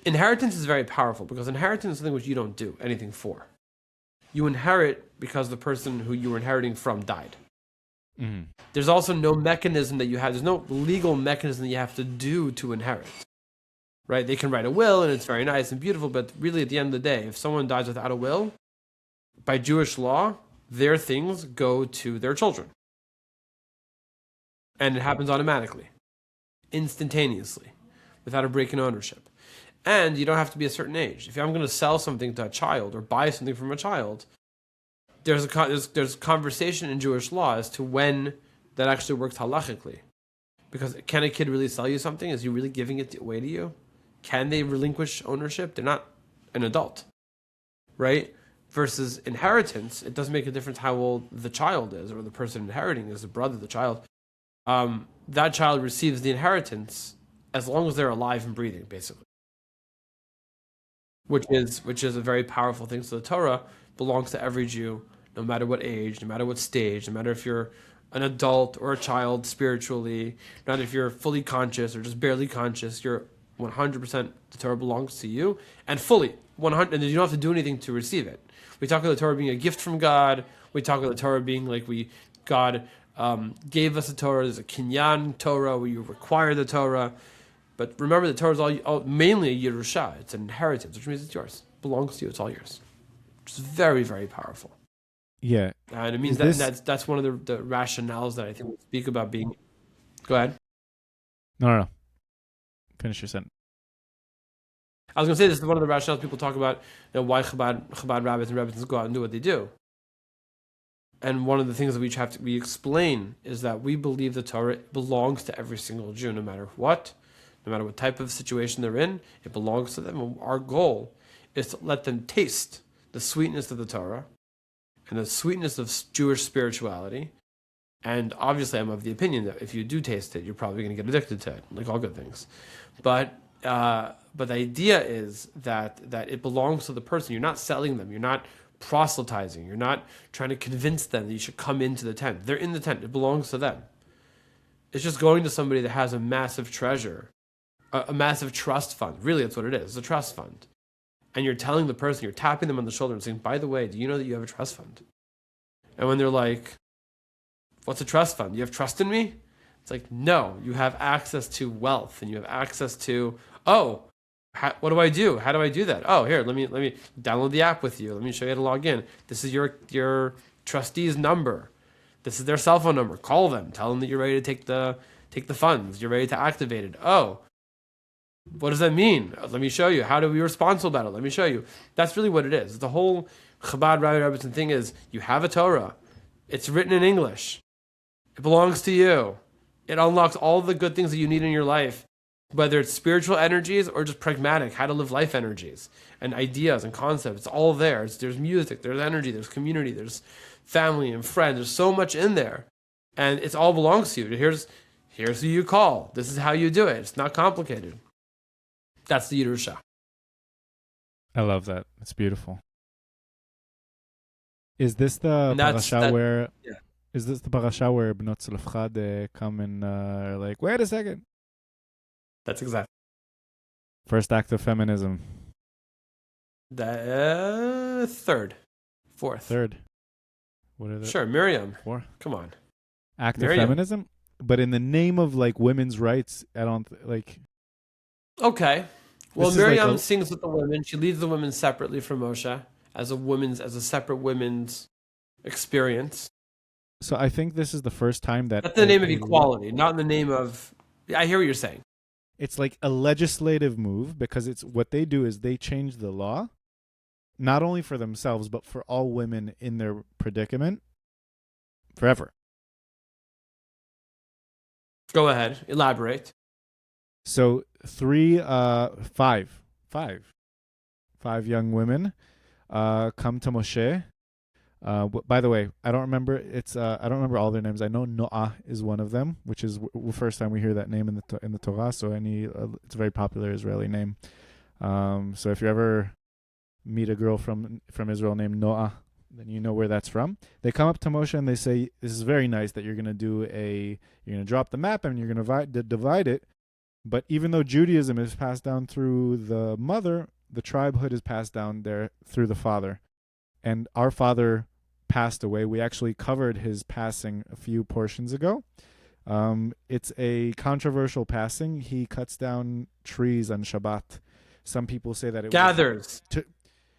Inheritance is very powerful because inheritance is something which you don't do anything for. You inherit because the person who you were inheriting from died. Mm-hmm. There's also no mechanism that you have. There's no legal mechanism that you have to do to inherit. Right? They can write a will and it's very nice and beautiful, but really at the end of the day, if someone dies without a will, by Jewish law, their things go to their children. And it happens automatically, instantaneously, without a break in ownership. And you don't have to be a certain age. If I'm going to sell something to a child or buy something from a child, there's conversation in Jewish law as to when that actually works halachically. Because can a kid really sell you something? Is he really giving it away to you? Can they relinquish ownership? They're not an adult, right? Versus inheritance, it doesn't make a difference how old the child is or the person inheriting is, the brother, the child. That child receives the inheritance as long as they're alive and breathing, basically. which is a very powerful thing. So the Torah belongs to every Jew, no matter what age, no matter what stage, no matter if you're an adult or a child spiritually, no matter if you're fully conscious or just barely conscious. You're 100%. The Torah belongs to you, and fully 100. And you don't have to do anything to receive it. We talk about the Torah being a gift from God. We talk about the Torah being like God gave us the Torah. There's a kinyan Torah where you require the Torah. But remember, the Torah is all mainly a Yerusha. It's an inheritance, which means it's yours. It belongs to you. It's all yours. Which is very, very powerful. Yeah. And it means that's one of the rationales that I think we speak about being. Go ahead. No. Finish your sentence. I was going to say this is one of the rationales people talk about, why Chabad rabbis and rabbis go out and do what they do. And one of the things that we explain is that we believe the Torah belongs to every single Jew, no matter what type of situation they're in, it belongs to them. Our goal is to let them taste the sweetness of the Torah and the sweetness of Jewish spirituality. And obviously, I'm of the opinion that if you do taste it, you're probably going to get addicted to it, like all good things. But the idea is that it belongs to the person. You're not selling them. You're not proselytizing. You're not trying to convince them that you should come into the tent. They're in the tent. It belongs to them. It's just going to somebody that has a massive treasure, a massive trust fund. Really, that's what it is. It's a trust fund. And you're telling the person, you're tapping them on the shoulder and saying, by the way, do you know that you have a trust fund? And when they're like, what's a trust fund? You have trust in me? It's like, no, you have access to wealth and you have access to, what do I do? How do I do that? Oh, here, let me download the app with you. Let me show you how to log in. This is your trustee's number. This is their cell phone number. Call them. Tell them that you're ready to take the funds. You're ready to activate it. Oh, what does that mean? Let me show you. How do we be responsible about it? Let me show you. That's really what it is. The whole Chabad Rabbi Rebbetzin thing is you have a Torah. It's written in English. It belongs to you. It unlocks all the good things that you need in your life, whether it's spiritual energies or just pragmatic, how to live life energies and ideas and concepts. It's all there. There's music, there's energy, there's community, there's family and friends. There's so much in there. And it all belongs to you. Here's who you call. This is how you do it. It's not complicated. That's the Yerusha. I love that. It's beautiful. Is this the parasha where? Yeah. Is this the parasha where Bnot Tzlofchad come and are like, wait a second? That's exactly. First act of feminism. The fourth. What are they? Sure, Miriam. 4. Come on. Act of feminism, but in the name of like women's rights. I don't like. Okay. Well, Miriam sings with the women. She leads the women separately from Moshe as a separate women's experience. So I think this is the first time that... That's the name of equality, not in the name of... I hear what you're saying. It's like a legislative move because it's what they do is they change the law, not only for themselves, but for all women in their predicament forever. Go ahead. Elaborate. So 5 young women come to Moshe. By the way, I don't remember. I don't remember all their names. I know Noah is one of them, which is the first time we hear that name in the Torah. So it's a very popular Israeli name. So if you ever meet a girl from Israel named Noah, then you know where that's from. They come up to Moshe and they say, "This is very nice that you're going to drop the map and you're going to divide it. But even though Judaism is passed down through the mother, the tribehood is passed down there through the father." And our father passed away. We actually covered his passing a few portions ago. It's a controversial passing. He cuts down trees on Shabbat. Some people say that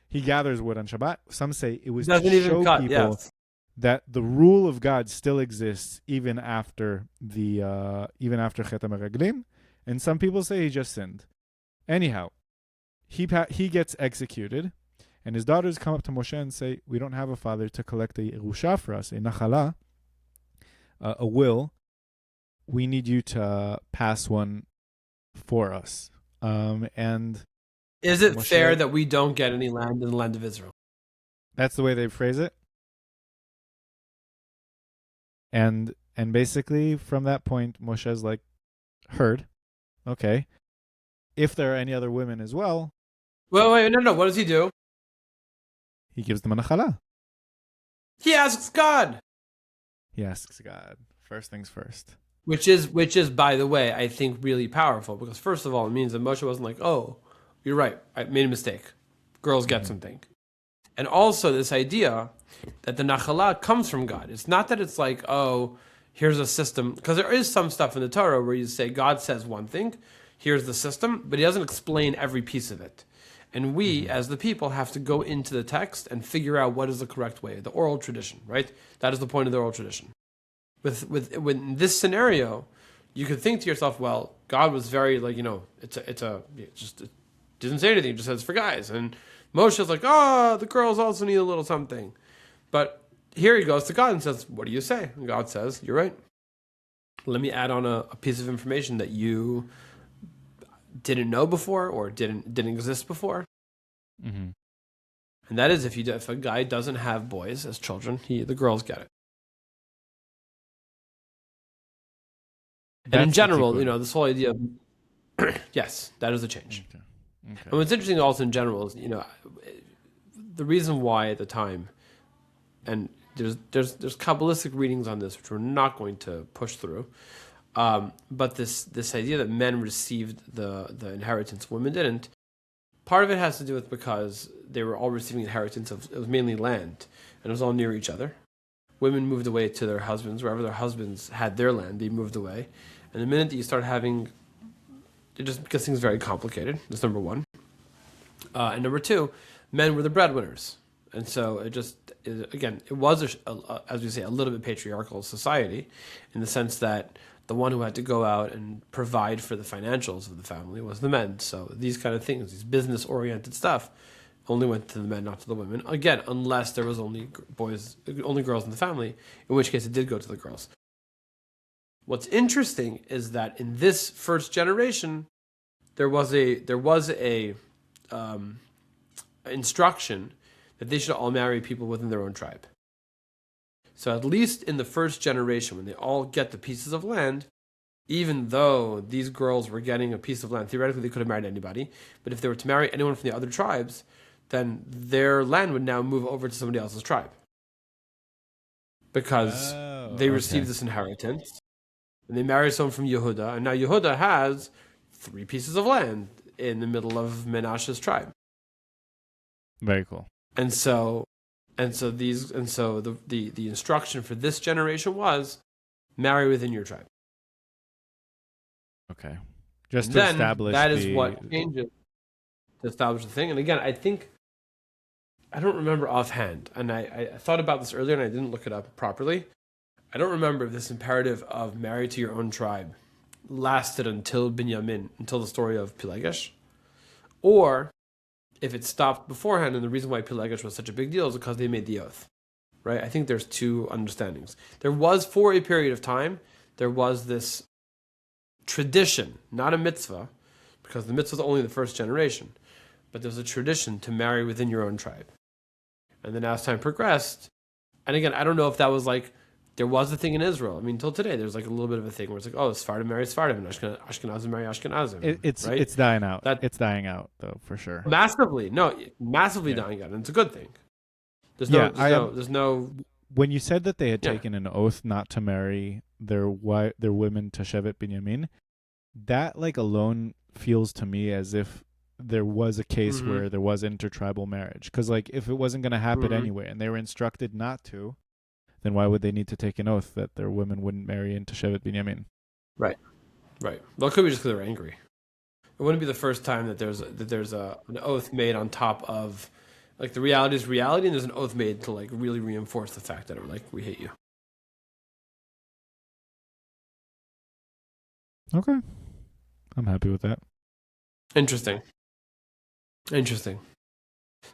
he gathers wood on Shabbat. Some say it was to show people that the rule of God still exists even after Chet HaMeraglim. And some people say he just sinned. Anyhow, he gets executed. And his daughters come up to Moshe and say, we don't have a father to collect a Yerusha for us, a Nachala, a will. We need you to pass one for us. And is it fair that we don't get any land in the land of Israel? That's the way they phrase it. And basically, from that point, Moshe's like, heard. Okay. If there are any other women as well, Wait, no. What does he do? He gives them a nachala. He asks God. He asks God. First things first. Which is, by the way, I think really powerful because first of all, it means that Moshe wasn't like, oh, you're right, I made a mistake. Girls get something. And also this idea that the nachala comes from God. It's not that it's like, oh, here's a system, because there is some stuff in the Torah where you say God says one thing, here's the system, but he doesn't explain every piece of it. And we, as the people, have to go into the text and figure out what is the correct way, the oral tradition, right? That is the point of the oral tradition. With this scenario, you could think to yourself, well, God was very it didn't say anything, it just says for guys. And Moshe's like, the girls also need a little something. But here he goes to God and says, what do you say? And God says, you're right. Let me add on a piece of information that you didn't know before or didn't exist before. Mm-hmm. And that is if a guy doesn't have boys as children, the girls get it. And in general, this whole idea of yes, that is a change. Okay. And what's interesting also in general is, the reason why at the time, and there's Kabbalistic readings on this, which we're not going to push through, but this idea that men received the inheritance, women didn't, part of it has to do with because they were all receiving inheritance it was mainly land, and it was all near each other. Women moved away to their husbands, wherever their husbands had their land, they moved away. And the minute that you start having, it just gets things very complicated. That's number one. And number two, men were the breadwinners. And so it was, as we say, a little bit patriarchal society in the sense that the one who had to go out and provide for the financials of the family was the men. So these kind of things, these business-oriented stuff, only went to the men, not to the women. Again, unless there was only girls in the family, in which case it did go to the girls. What's interesting is that in this first generation, there was a instruction that they should all marry people within their own tribe. So at least in the first generation, when they all get the pieces of land, even though these girls were getting a piece of land, theoretically they could have married anybody, but if they were to marry anyone from the other tribes, then their land would now move over to somebody else's tribe. Because they received this inheritance, and they married someone from Yehuda, and now Yehuda has 3 pieces of land in the middle of Menashe's tribe. Very cool. And so the instruction for this generation was marry within your tribe. Okay. Just to establish that is what changes to establish the thing. And again, I don't remember offhand, and I thought about this earlier and I didn't look it up properly. I don't remember if this imperative of marry to your own tribe lasted until Binyamin, until the story of Pilegesh, or if it stopped beforehand, and the reason why Pilegesh was such a big deal is because they made the oath, right? I think there's 2 understandings. There was, for a period of time, there was this tradition, not a mitzvah, because the mitzvah is only the first generation, but there's a tradition to marry within your own tribe. And then as time progressed, and again, I don't know if that was there was a thing in Israel. I mean, until today, there's a little bit of a thing where it's Sephardim marry Sephardim, and Ashkenazim marry Ashkenazim. It's dying out. It's dying out, though, for sure. Massively dying out, and it's a good thing. There's no. When you said that they had taken an oath not to marry their women to Shevet Binyamin, that alone feels to me as if there was a case where there was intertribal marriage. Because if it wasn't going to happen anyway, and they were instructed not to, then why would they need to take an oath that their women wouldn't marry into Shevet Binyamin? Right. Well, it could be just because they're angry. It wouldn't be the first time that there's an oath made on top of, the reality is reality, and there's an oath made to really reinforce the fact that we hate you. Okay, I'm happy with that. Interesting.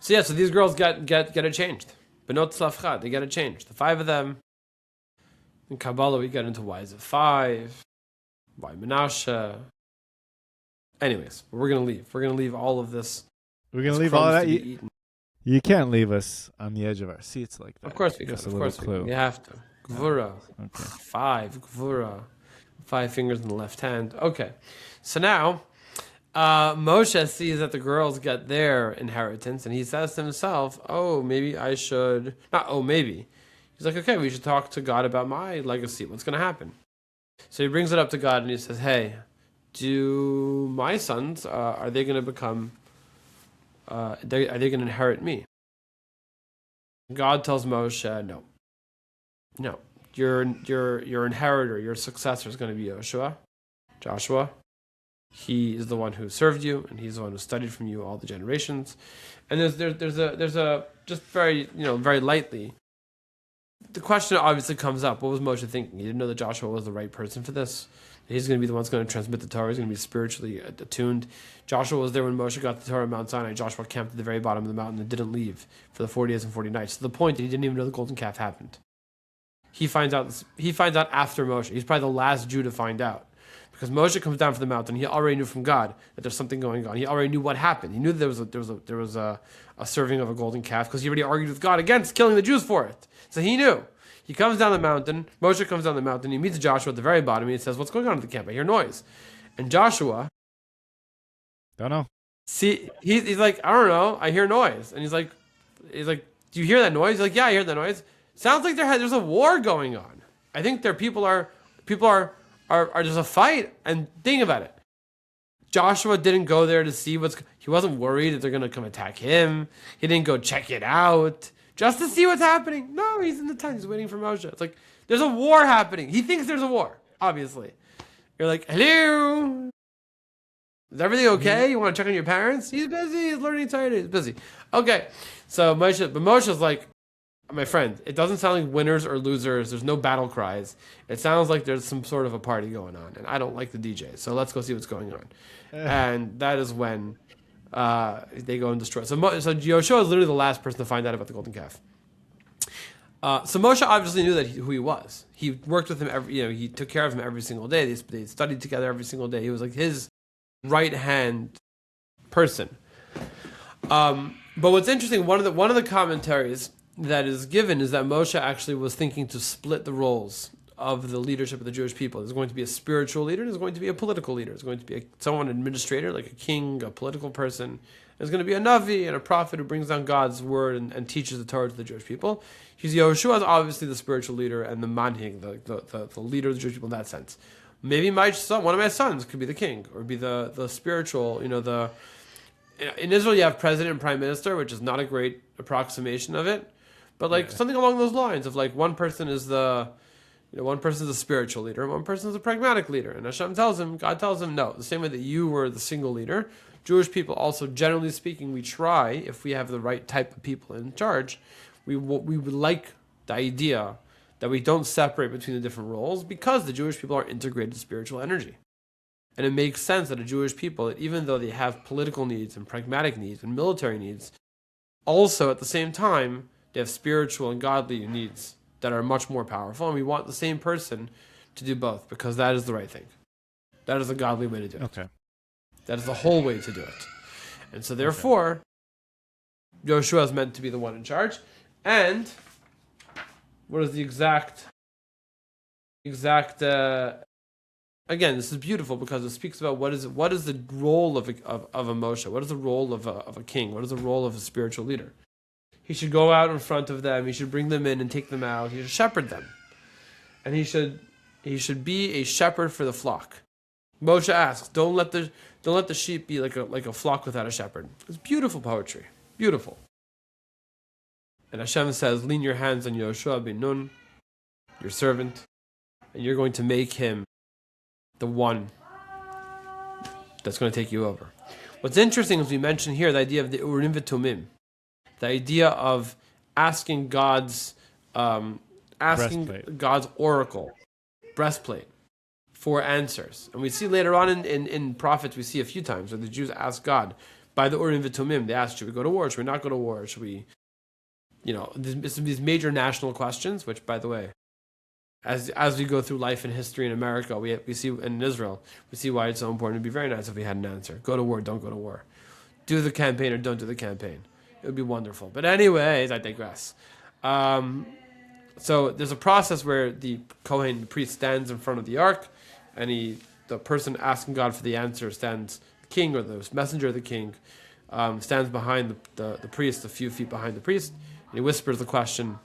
So so these girls get it changed. Benot Tzlafcha, they get it changed. The 5 of them. In Kabbalah, we get into why is it 5? Why Menashe? Anyways, we're going to leave. We're going to leave all of this. We're going to leave all of that? You can't leave us on the edge of our seats like that. Of course we can. Of course we can. You have to. Gvura. Okay. 5. Gvura. 5 fingers in the left hand. Okay. So now, Moshe sees that the girls get their inheritance, and he says to himself, "Oh, maybe I should." Not oh, maybe. He's like, "Okay, we should talk to God about my legacy. What's going to happen?" So he brings it up to God, and he says, "Hey, do my sons are they going to become? Are they going to inherit me?" God tells Moshe, "No, no. Your inheritor, your successor is going to be Joshua. He is the one who served you, and he's the one who studied from you all the generations." And there's a just very very lightly, the question obviously comes up: what was Moshe thinking? He didn't know that Joshua was the right person for this. He's going to be the one that's going to transmit the Torah. He's going to be spiritually attuned. Joshua was there when Moshe got the Torah at Mount Sinai. Joshua camped at the very bottom of the mountain and didn't leave for the 40 days and 40 nights. To the point that he didn't even know the golden calf happened. He finds out after Moshe. He's probably the last Jew to find out. Because Moshe comes down from the mountain, he already knew from God that there's something going on. He already knew what happened. He knew that there was a serving of a golden calf because he already argued with God against killing the Jews for it. So he knew. He comes down the mountain. Moshe comes down the mountain. He meets Joshua at the very bottom. And he says, "What's going on at the camp? I hear noise." And Joshua, Don't know. see, he's like, "I don't know. I hear noise." And he's like, "Do you hear that noise?" He's like, "Yeah, I hear that noise. Sounds like there's a war going on. I think people are there's a fight." And think about it. Joshua didn't go there to see he wasn't worried that they're going to come attack him. He didn't go check it out just to see what's happening. No, he's in the tent. He's waiting for Moshe. It's like, there's a war happening. He thinks there's a war, obviously. You're like, "Hello? Is everything okay? You want to check on your parents?" He's busy. He's learning Torah. He's busy. Okay. So Moshe's like, "My friend, it doesn't sound like winners or losers. There's no battle cries. It sounds like there's some sort of a party going on, and I don't like the DJ. So let's go see what's going on." And that is when they go and destroy. So Yoshua is literally the last person to find out about the golden calf. So Moshe obviously knew who he was. He worked with him he took care of him every single day. They studied together every single day. He was like his right hand person. But what's interesting, one of the commentaries that is given is that Moshe actually was thinking to split the roles of the leadership of the Jewish people. There's going to be a spiritual leader, there's going to be a political leader, there's going to be someone administrator, like a king, a political person. There's going to be a Navi and a prophet who brings down God's word and teaches the Torah to the Jewish people. Yehoshua is obviously the spiritual leader and the manhig, the leader of the Jewish people in that sense. Maybe one of my sons could be the king, or be the spiritual, in Israel you have president and prime minister, which is not a great approximation of it, but something along those lines of one person is the spiritual leader, one person is a pragmatic leader, and God tells him, no, the same way that you were the single leader, Jewish people also, generally speaking, we try, if we have the right type of people in charge, we would like the idea that we don't separate between the different roles, because the Jewish people are integrated spiritual energy. And it makes sense that a Jewish people, even though they have political needs and pragmatic needs and military needs, also at the same time, they have spiritual and godly needs that are much more powerful, and we want the same person to do both, because that is the right thing. That is the godly way to do it. Okay. That is the whole way to do it. And so therefore, Yoshua is meant to be the one in charge. And what is the exact again, this is beautiful because it speaks about what is the role of a Moshe? What is the role of a king? What is the role of a spiritual leader? He should go out in front of them. He should bring them in and take them out. He should shepherd them. And he should be a shepherd for the flock. Moshe asks, don't let the sheep be like a flock without a shepherd. It's beautiful poetry. Beautiful. And Hashem says, lean your hands on Yoshua bin Nun, your servant, and you're going to make him the one that's going to take you over. What's interesting is we mentioned here the idea of the Urim v'Tumim, the idea of asking God's oracle, breastplate, for answers. And we see later on in prophets, we see a few times where the Jews ask God by the Urim v'Tumim. They ask, should we go to war? Should we not go to war? Should we, these major national questions, which, by the way, as we go through life and history in America, we see, and in Israel, we see why it's so important. It'd be very nice if we had an answer. Go to war, don't go to war. Do the campaign or don't do the campaign. It would be wonderful. But anyways, I digress. So there's a process where the Kohen, the priest, stands in front of the ark, and the person asking God for the answer king or the messenger of the king stands behind the priest, a few feet behind the priest, and he whispers the question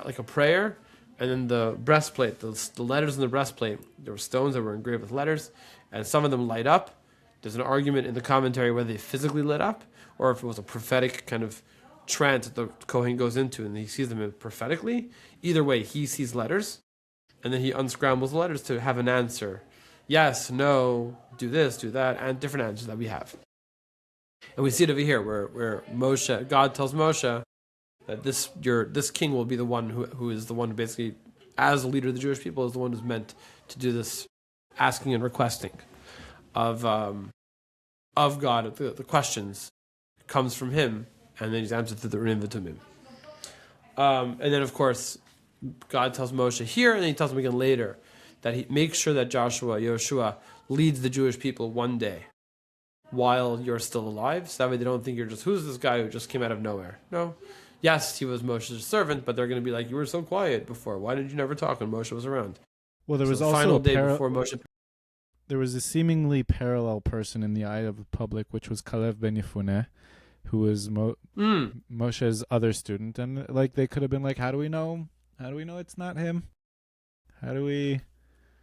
like a prayer. And then the breastplate, the letters in the breastplate, there were stones that were engraved with letters, and some of them light up. There's an argument in the commentary whether they physically lit up or if it was a prophetic kind of trance that the Kohen goes into and he sees them prophetically. Either way, he sees letters, and then he unscrambles the letters to have an answer. Yes, no, do this, do that, and different answers that we have. And we see it over here where Moshe, God tells Moshe that this king will be the one who is the one who basically, as a leader of the Jewish people, is the one who's meant to do this asking and requesting of God. The questions comes from him, and then he's answered through the Urim V'Tumim. And then, of course, God tells Moshe here, and then he tells him again later, that he makes sure that Yoshua, leads the Jewish people one day while you're still alive, so that way they don't think you're just, who's this guy who just came out of nowhere? No. Yes, he was Moshe's servant, but they're going to be like, you were so quiet before. Why did you never talk when Moshe was around? Well, there was the also final day before Moshe. There was a seemingly parallel person in the eye of the public, which was Kalev ben Yefuneh, who was Moshe's other student, and like they could have been like, how do we know? How do we know it's not him? How do we?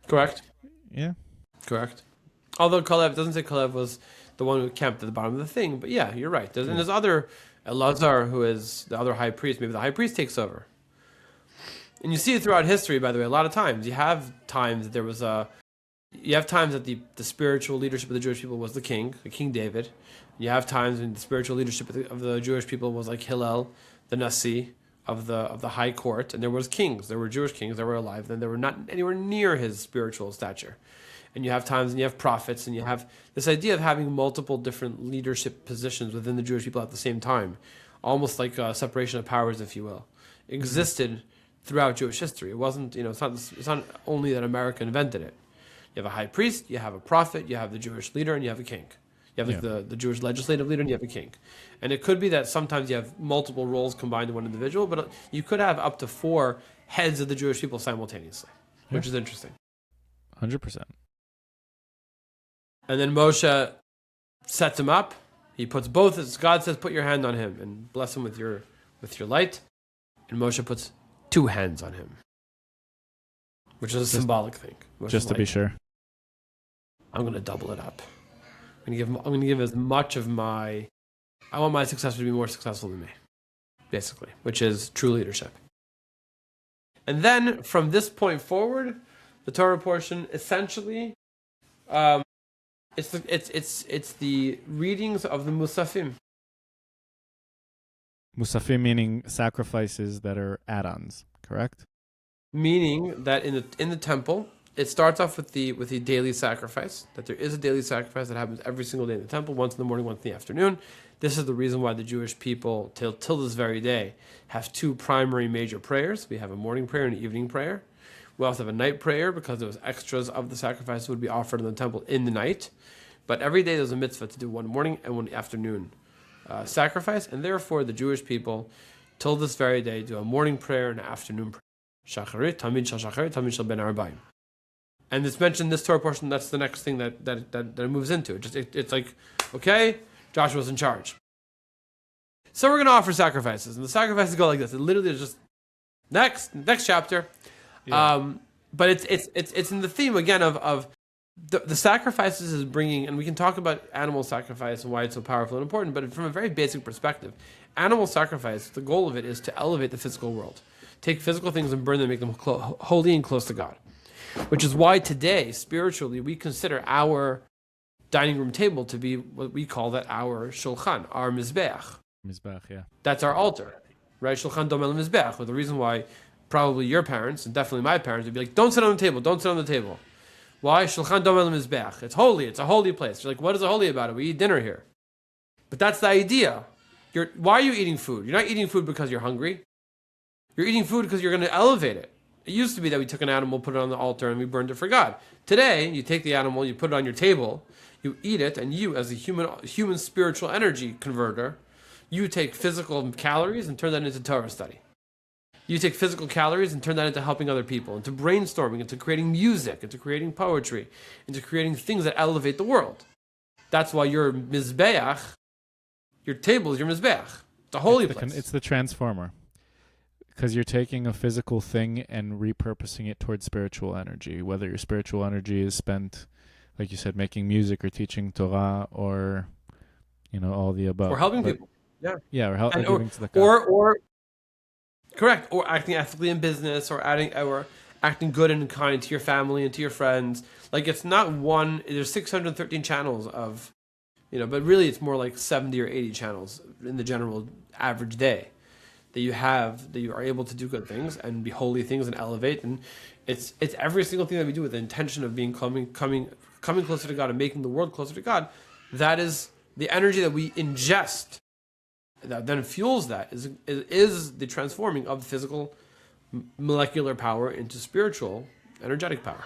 Correct. Yeah. Correct. Although Kalev doesn't say Kalev was the one who camped at the bottom of the thing, but yeah, you're right. And there's other Elazar, who is the other high priest. Maybe the high priest takes over. And you see it throughout history, by the way, a lot of times. You have times that there was you have times that the spiritual leadership of the Jewish people was the King David. You have times when the spiritual leadership of the Jewish people was like Hillel, the Nasi of the high court, and there was kings. There were Jewish kings that were alive, then they were not anywhere near his spiritual stature. And you have times and you have prophets, and you have this idea of having multiple different leadership positions within the Jewish people at the same time, almost like a separation of powers, if you will, existed throughout Jewish history. It wasn't, it's not only that America invented it. You have a high priest, you have a prophet, you have the Jewish leader, and you have a king. You have the Jewish legislative leader, and you have a king. And it could be that sometimes you have multiple roles combined in one individual, but you could have up to 4 heads of the Jewish people simultaneously, which is interesting. 100%. And then Moshe sets him up. He puts both. God says, "Put your hand on him and bless him with your light." And Moshe puts 2 hands on him, which is a symbolic thing. Just to be sure, I'm going to double it up. I'm going to give as much of my. I want my successor to be more successful than me, basically, which is true leadership. And then from this point forward, the Torah portion essentially. It's the readings of the Musafim. Musafim meaning sacrifices that are add-ons, correct? Meaning that in the temple, it starts off with the daily sacrifice. That there is a daily sacrifice that happens every single day in the temple, once in the morning, once in the afternoon. This is the reason why the Jewish people, till this very day, have 2 primary major prayers. We have a morning prayer and an evening prayer. We also have a night prayer because those extras of the sacrifice would be offered in the temple in the night. But every day there's a mitzvah to do one morning and one afternoon sacrifice, and therefore the Jewish people, till this very day, do a morning prayer and an afternoon prayer. Shacharit, Tamid Shal Shacharit, Tamid Shal Ben Arbaim. And it's mentioned this Torah portion, that's the next thing that it moves into. It's like, okay, Joshua's in charge. So we're going to offer sacrifices, and the sacrifices go like this. It literally is just next chapter. Yeah. But it's in the theme again of the sacrifices is bringing, and we can talk about animal sacrifice and why it's so powerful and important, but from a very basic perspective, animal sacrifice, the goal of it is to elevate the physical world. Take physical things and burn them, make them holy and close to God. Which is why today, spiritually, we consider our dining room table to be what we call that our shulchan, our mizbeach. Mizbeach, yeah. That's our altar, right? Shulchan domel mizbeach. Well, the reason why probably your parents, and definitely my parents, would be like, don't sit on the table, don't sit on the table. Why? Shulchan domel mizbeach. It's holy, it's a holy place. You're like, what is holy about it? We eat dinner here. But that's the idea. Why are you eating food? You're not eating food because you're hungry. You're eating food because you're going to elevate it. It used to be that we took an animal, put it on the altar, and we burned it for God. Today, you take the animal, you put it on your table, you eat it, and you, as a human spiritual energy converter, you take physical calories and turn that into Torah study. You take physical calories and turn that into helping other people, into brainstorming, into creating music, into creating poetry, into creating things that elevate the world. That's why your mizbeach, your table is your mizbeach. The holy place. It's the transformer. Because you're taking a physical thing and repurposing it towards spiritual energy. Whether your spiritual energy is spent, like you said, making music or teaching Torah or, all the above. Or helping people. Yeah, or giving to the or correct, or acting ethically in business, or acting good and kind to your family and to your friends. Like it's not one. There's 613 channels of, but really it's more like 70 or 80 channels in the general average day that you are able to do good things and be holy things and elevate. And it's every single thing that we do with the intention of being coming closer to God and making the world closer to God. That is the energy that we ingest. That then fuels that is the transforming of physical molecular power into spiritual energetic power.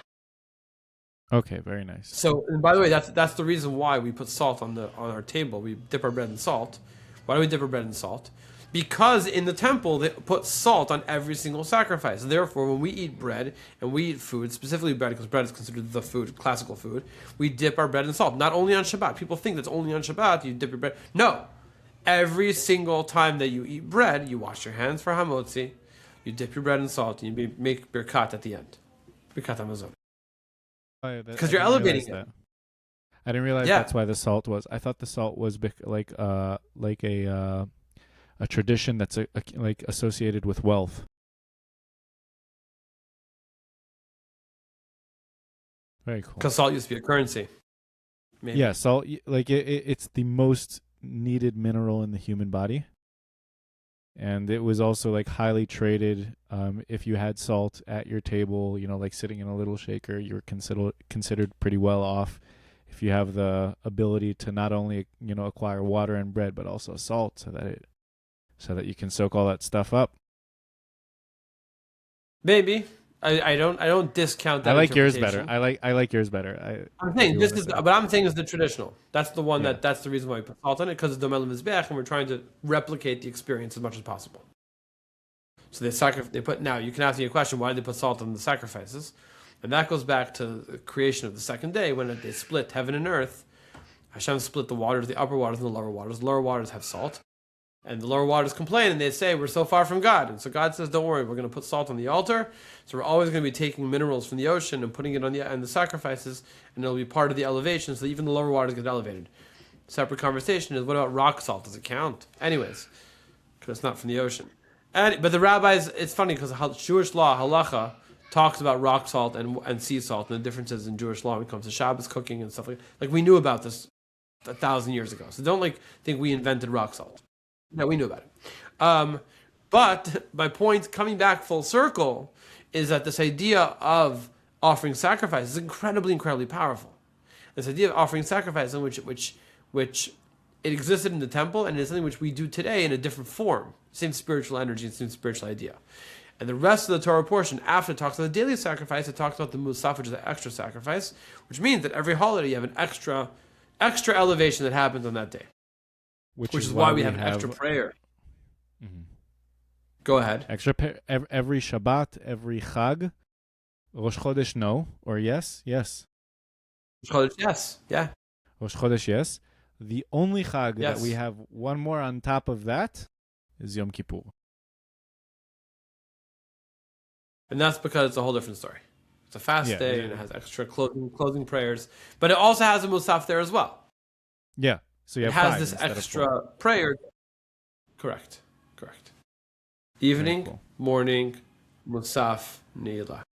Okay, very nice. So, and by the way, that's the reason why we put salt on our table. We dip our bread in salt. Why do we dip our bread in salt? Because in the temple they put salt on every single sacrifice. Therefore, when we eat bread and we eat food, specifically bread, because bread is considered the food, classical food, we dip our bread in salt. Not only on Shabbat. People think that's only on Shabbat you dip your bread. No. Every single time that you eat bread, you wash your hands for hamotzi, you dip your bread in salt, and you make birkat at the end. Birkat Hamazon. Because you're elevating it. I didn't realize that's why the salt was. I thought the salt was like a tradition that's like associated with wealth. Very cool. Because salt used to be a currency. Maybe. Yeah, salt. Like it's the most needed mineral in the human body, and it was also like highly traded. If you had salt at your table, like sitting in a little shaker, you were considered pretty well off. If you have the ability to not only acquire water and bread, but also salt, so that you can soak all that stuff up. Maybe I don't discount that. I like yours better. I like yours better. I'm saying I'm saying is the traditional. That's the one that's the reason why we put salt on it, because it's Domel Mizbech, and we're trying to replicate the experience as much as possible. So they put. Now you can ask me a question: why did they put salt on the sacrifices? And that goes back to the creation of the second day, when they split heaven and earth. Hashem split the waters, the upper waters and the lower waters. The lower waters have salt, and the lower waters complain, and they say, we're so far from God. And so God says, don't worry, we're going to put salt on the altar. So we're always going to be taking minerals from the ocean and putting it on the sacrifices, and it'll be part of the elevation, so that even the lower waters get elevated. Separate conversation is, what about rock salt? Does it count? Anyways, because it's not from the ocean. But the rabbis, it's funny, because Jewish law, halacha, talks about rock salt and sea salt and the differences in Jewish law when it comes to Shabbos cooking and stuff like we knew about this 1,000 years ago. So don't think we invented rock salt. No, we knew about it. But my point, coming back full circle, is that this idea of offering sacrifice is incredibly, incredibly powerful. This idea of offering sacrifice, in which it existed in the temple, and it is something which we do today in a different form. Same spiritual energy and same spiritual idea. And the rest of the Torah portion, after it talks about the daily sacrifice, it talks about the musaf, which is the extra sacrifice, which means that every holiday you have an extra elevation that happens on that day. Which is why we have an extra prayer. Mm-hmm. Go ahead. Every Shabbat, every Chag, Rosh Chodesh, no, or yes. Rosh Chodesh, yes, yeah. Rosh Chodesh, yes. The only Chag that we have one more on top of that is Yom Kippur. And that's because it's a whole different story. It's a fast day, and it has extra closing prayers. But it also has a musaf there as well. Yeah. So you have it has this extra prayer. Correct. Evening, morning, musaf, ne'ilah.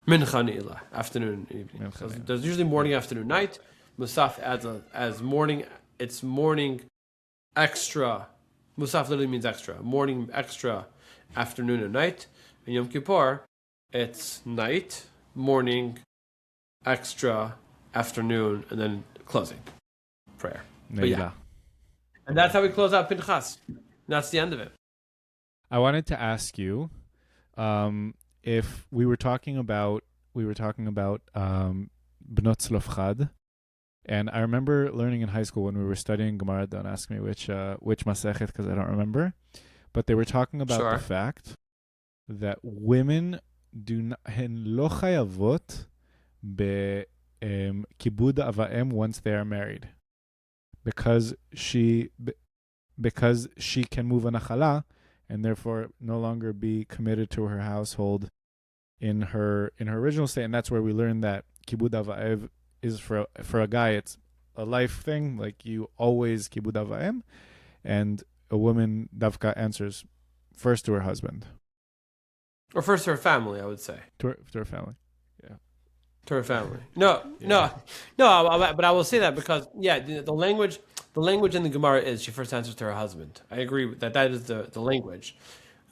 Mincha ne'ilah, afternoon, evening. So there's usually morning, afternoon, night. Musaf adds as morning. It's morning extra. Musaf literally means extra. Morning extra, afternoon and night. And Yom Kippur, it's night, morning, extra, afternoon, and then closing prayer. But and that's how we close out Pinchas. That's the end of it. I wanted to ask you, if we were talking about Bnot Tzlofchad, and I remember learning in high school when we were studying Gemara. Don't ask me which Masechet, because I don't remember. But they were talking about the fact that women do not, הן לא חייבות kibud ava'em once they are married, because she can move a nachala and therefore no longer be committed to her household in her original state. And that's where we learn that kibud ava'ev is for a guy, it's a life thing, like you always kibud ava'em, and a woman davka answers first to her husband. Or first to her family, I would say. To her family. Yeah. To her family. No, but I will say that because, the language in the Gemara is she first answers to her husband. I agree with that. That is the language.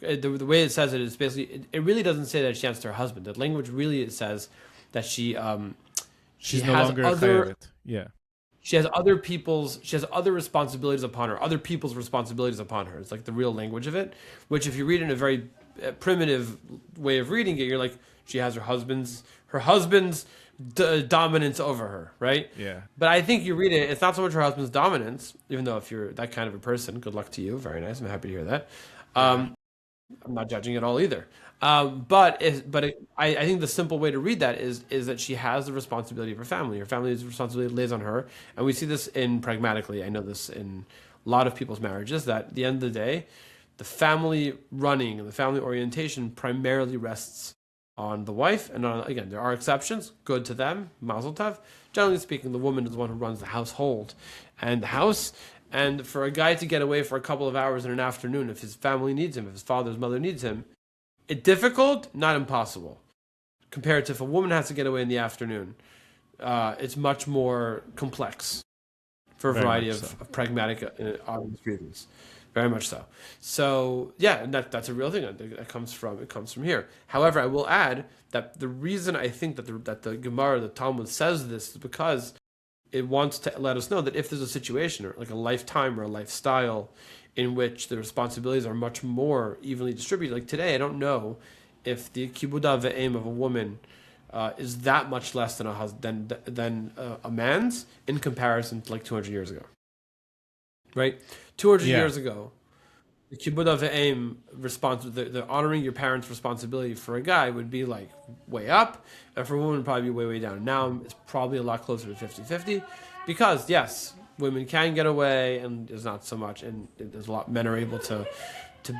The way it says it is basically, it really doesn't say that she answers to her husband. The language really, it says that she's no longer chayavet. Yeah. She has other responsibilities upon her, other people's responsibilities upon her. It's like the real language of it, which if you read in a very primitive way of reading it, you're like, she has her husband's dominance over her, right? Yeah. But I think you read it, it's not so much her husband's dominance, even though if you're that kind of a person, good luck to you. Very nice. I'm happy to hear that. I'm not judging at all either. But I think the simple way to read that is that she has the responsibility of her family. Her family's responsibility lays on her. And we see this pragmatically. I know this in a lot of people's marriages, that at the end of the day, the family running and the family orientation primarily rests on the wife. And again, there are exceptions. Good to them. Mazel tov. Generally speaking, the woman is the one who runs the household and the house. And for a guy to get away for a couple of hours in an afternoon, if his family needs him, if his father's mother needs him, it's difficult, not impossible. Compared to if a woman has to get away in the afternoon, it's much more complex for a variety of pragmatic obvious reasons. Very much so. So and that's a real thing. It comes from here. However, I will add that the reason I think that the Gemara, the Talmud says this is because it wants to let us know that if there's a situation, or like a lifetime or a lifestyle, in which the responsibilities are much more evenly distributed. Like today, I don't know if the kibuda ve'em of a woman is that much less than a man's in comparison to like 200 years ago. Right? 200 years ago, the kibuda ve'em the honoring your parents' responsibility for a guy would be like way up, and for a woman it would probably be way down. Now it's probably a lot closer to 50-50 because, yes, women can get away, and there's not so much, and there's a lot. Men are able to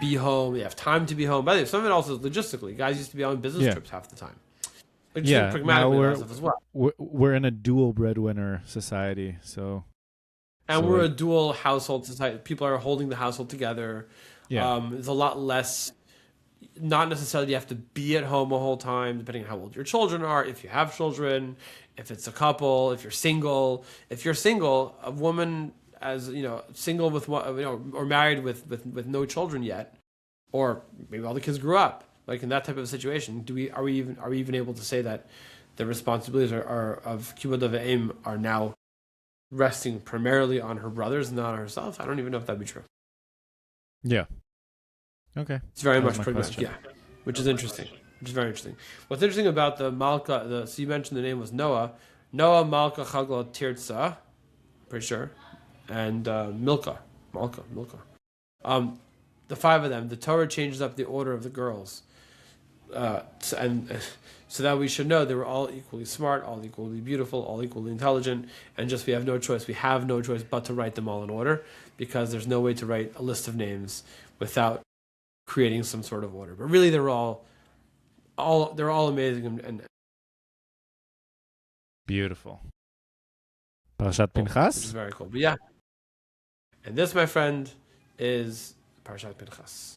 be home. They have time to be home. By the way, some of it also is logistically. Guys used to be on business trips half the time. Like, pragmatically as well. We're in a dual breadwinner society, we're a dual household society. People are holding the household together. Yeah, there's a lot less. Not necessarily you have to be at home the whole time, depending on how old your children are. If you have children, if it's a couple, if you're single. If you're single, a woman as single with one, or married with no children yet, or maybe all the kids grew up, like in that type of situation, are we even able to say that the responsibilities are of Kibud Ve'em are now resting primarily on her brothers and not on herself? I don't even know if that'd be true. Yeah. Okay. It's very much pragmatic, which is interesting. Which is very interesting. What's interesting about the Malka, so you mentioned the name was Noah, Malka, Chagla, Tirza, pretty sure, and Milka. The five of them, the Torah changes up the order of the girls. So that we should know they were all equally smart, all equally beautiful, all equally intelligent, and we have no choice but to write them all in order, because there's no way to write a list of names without creating some sort of order. But really, they're all amazing and beautiful. Parashat Pinchas? Which is very cool. But and this, my friend, is Parashat Pinchas.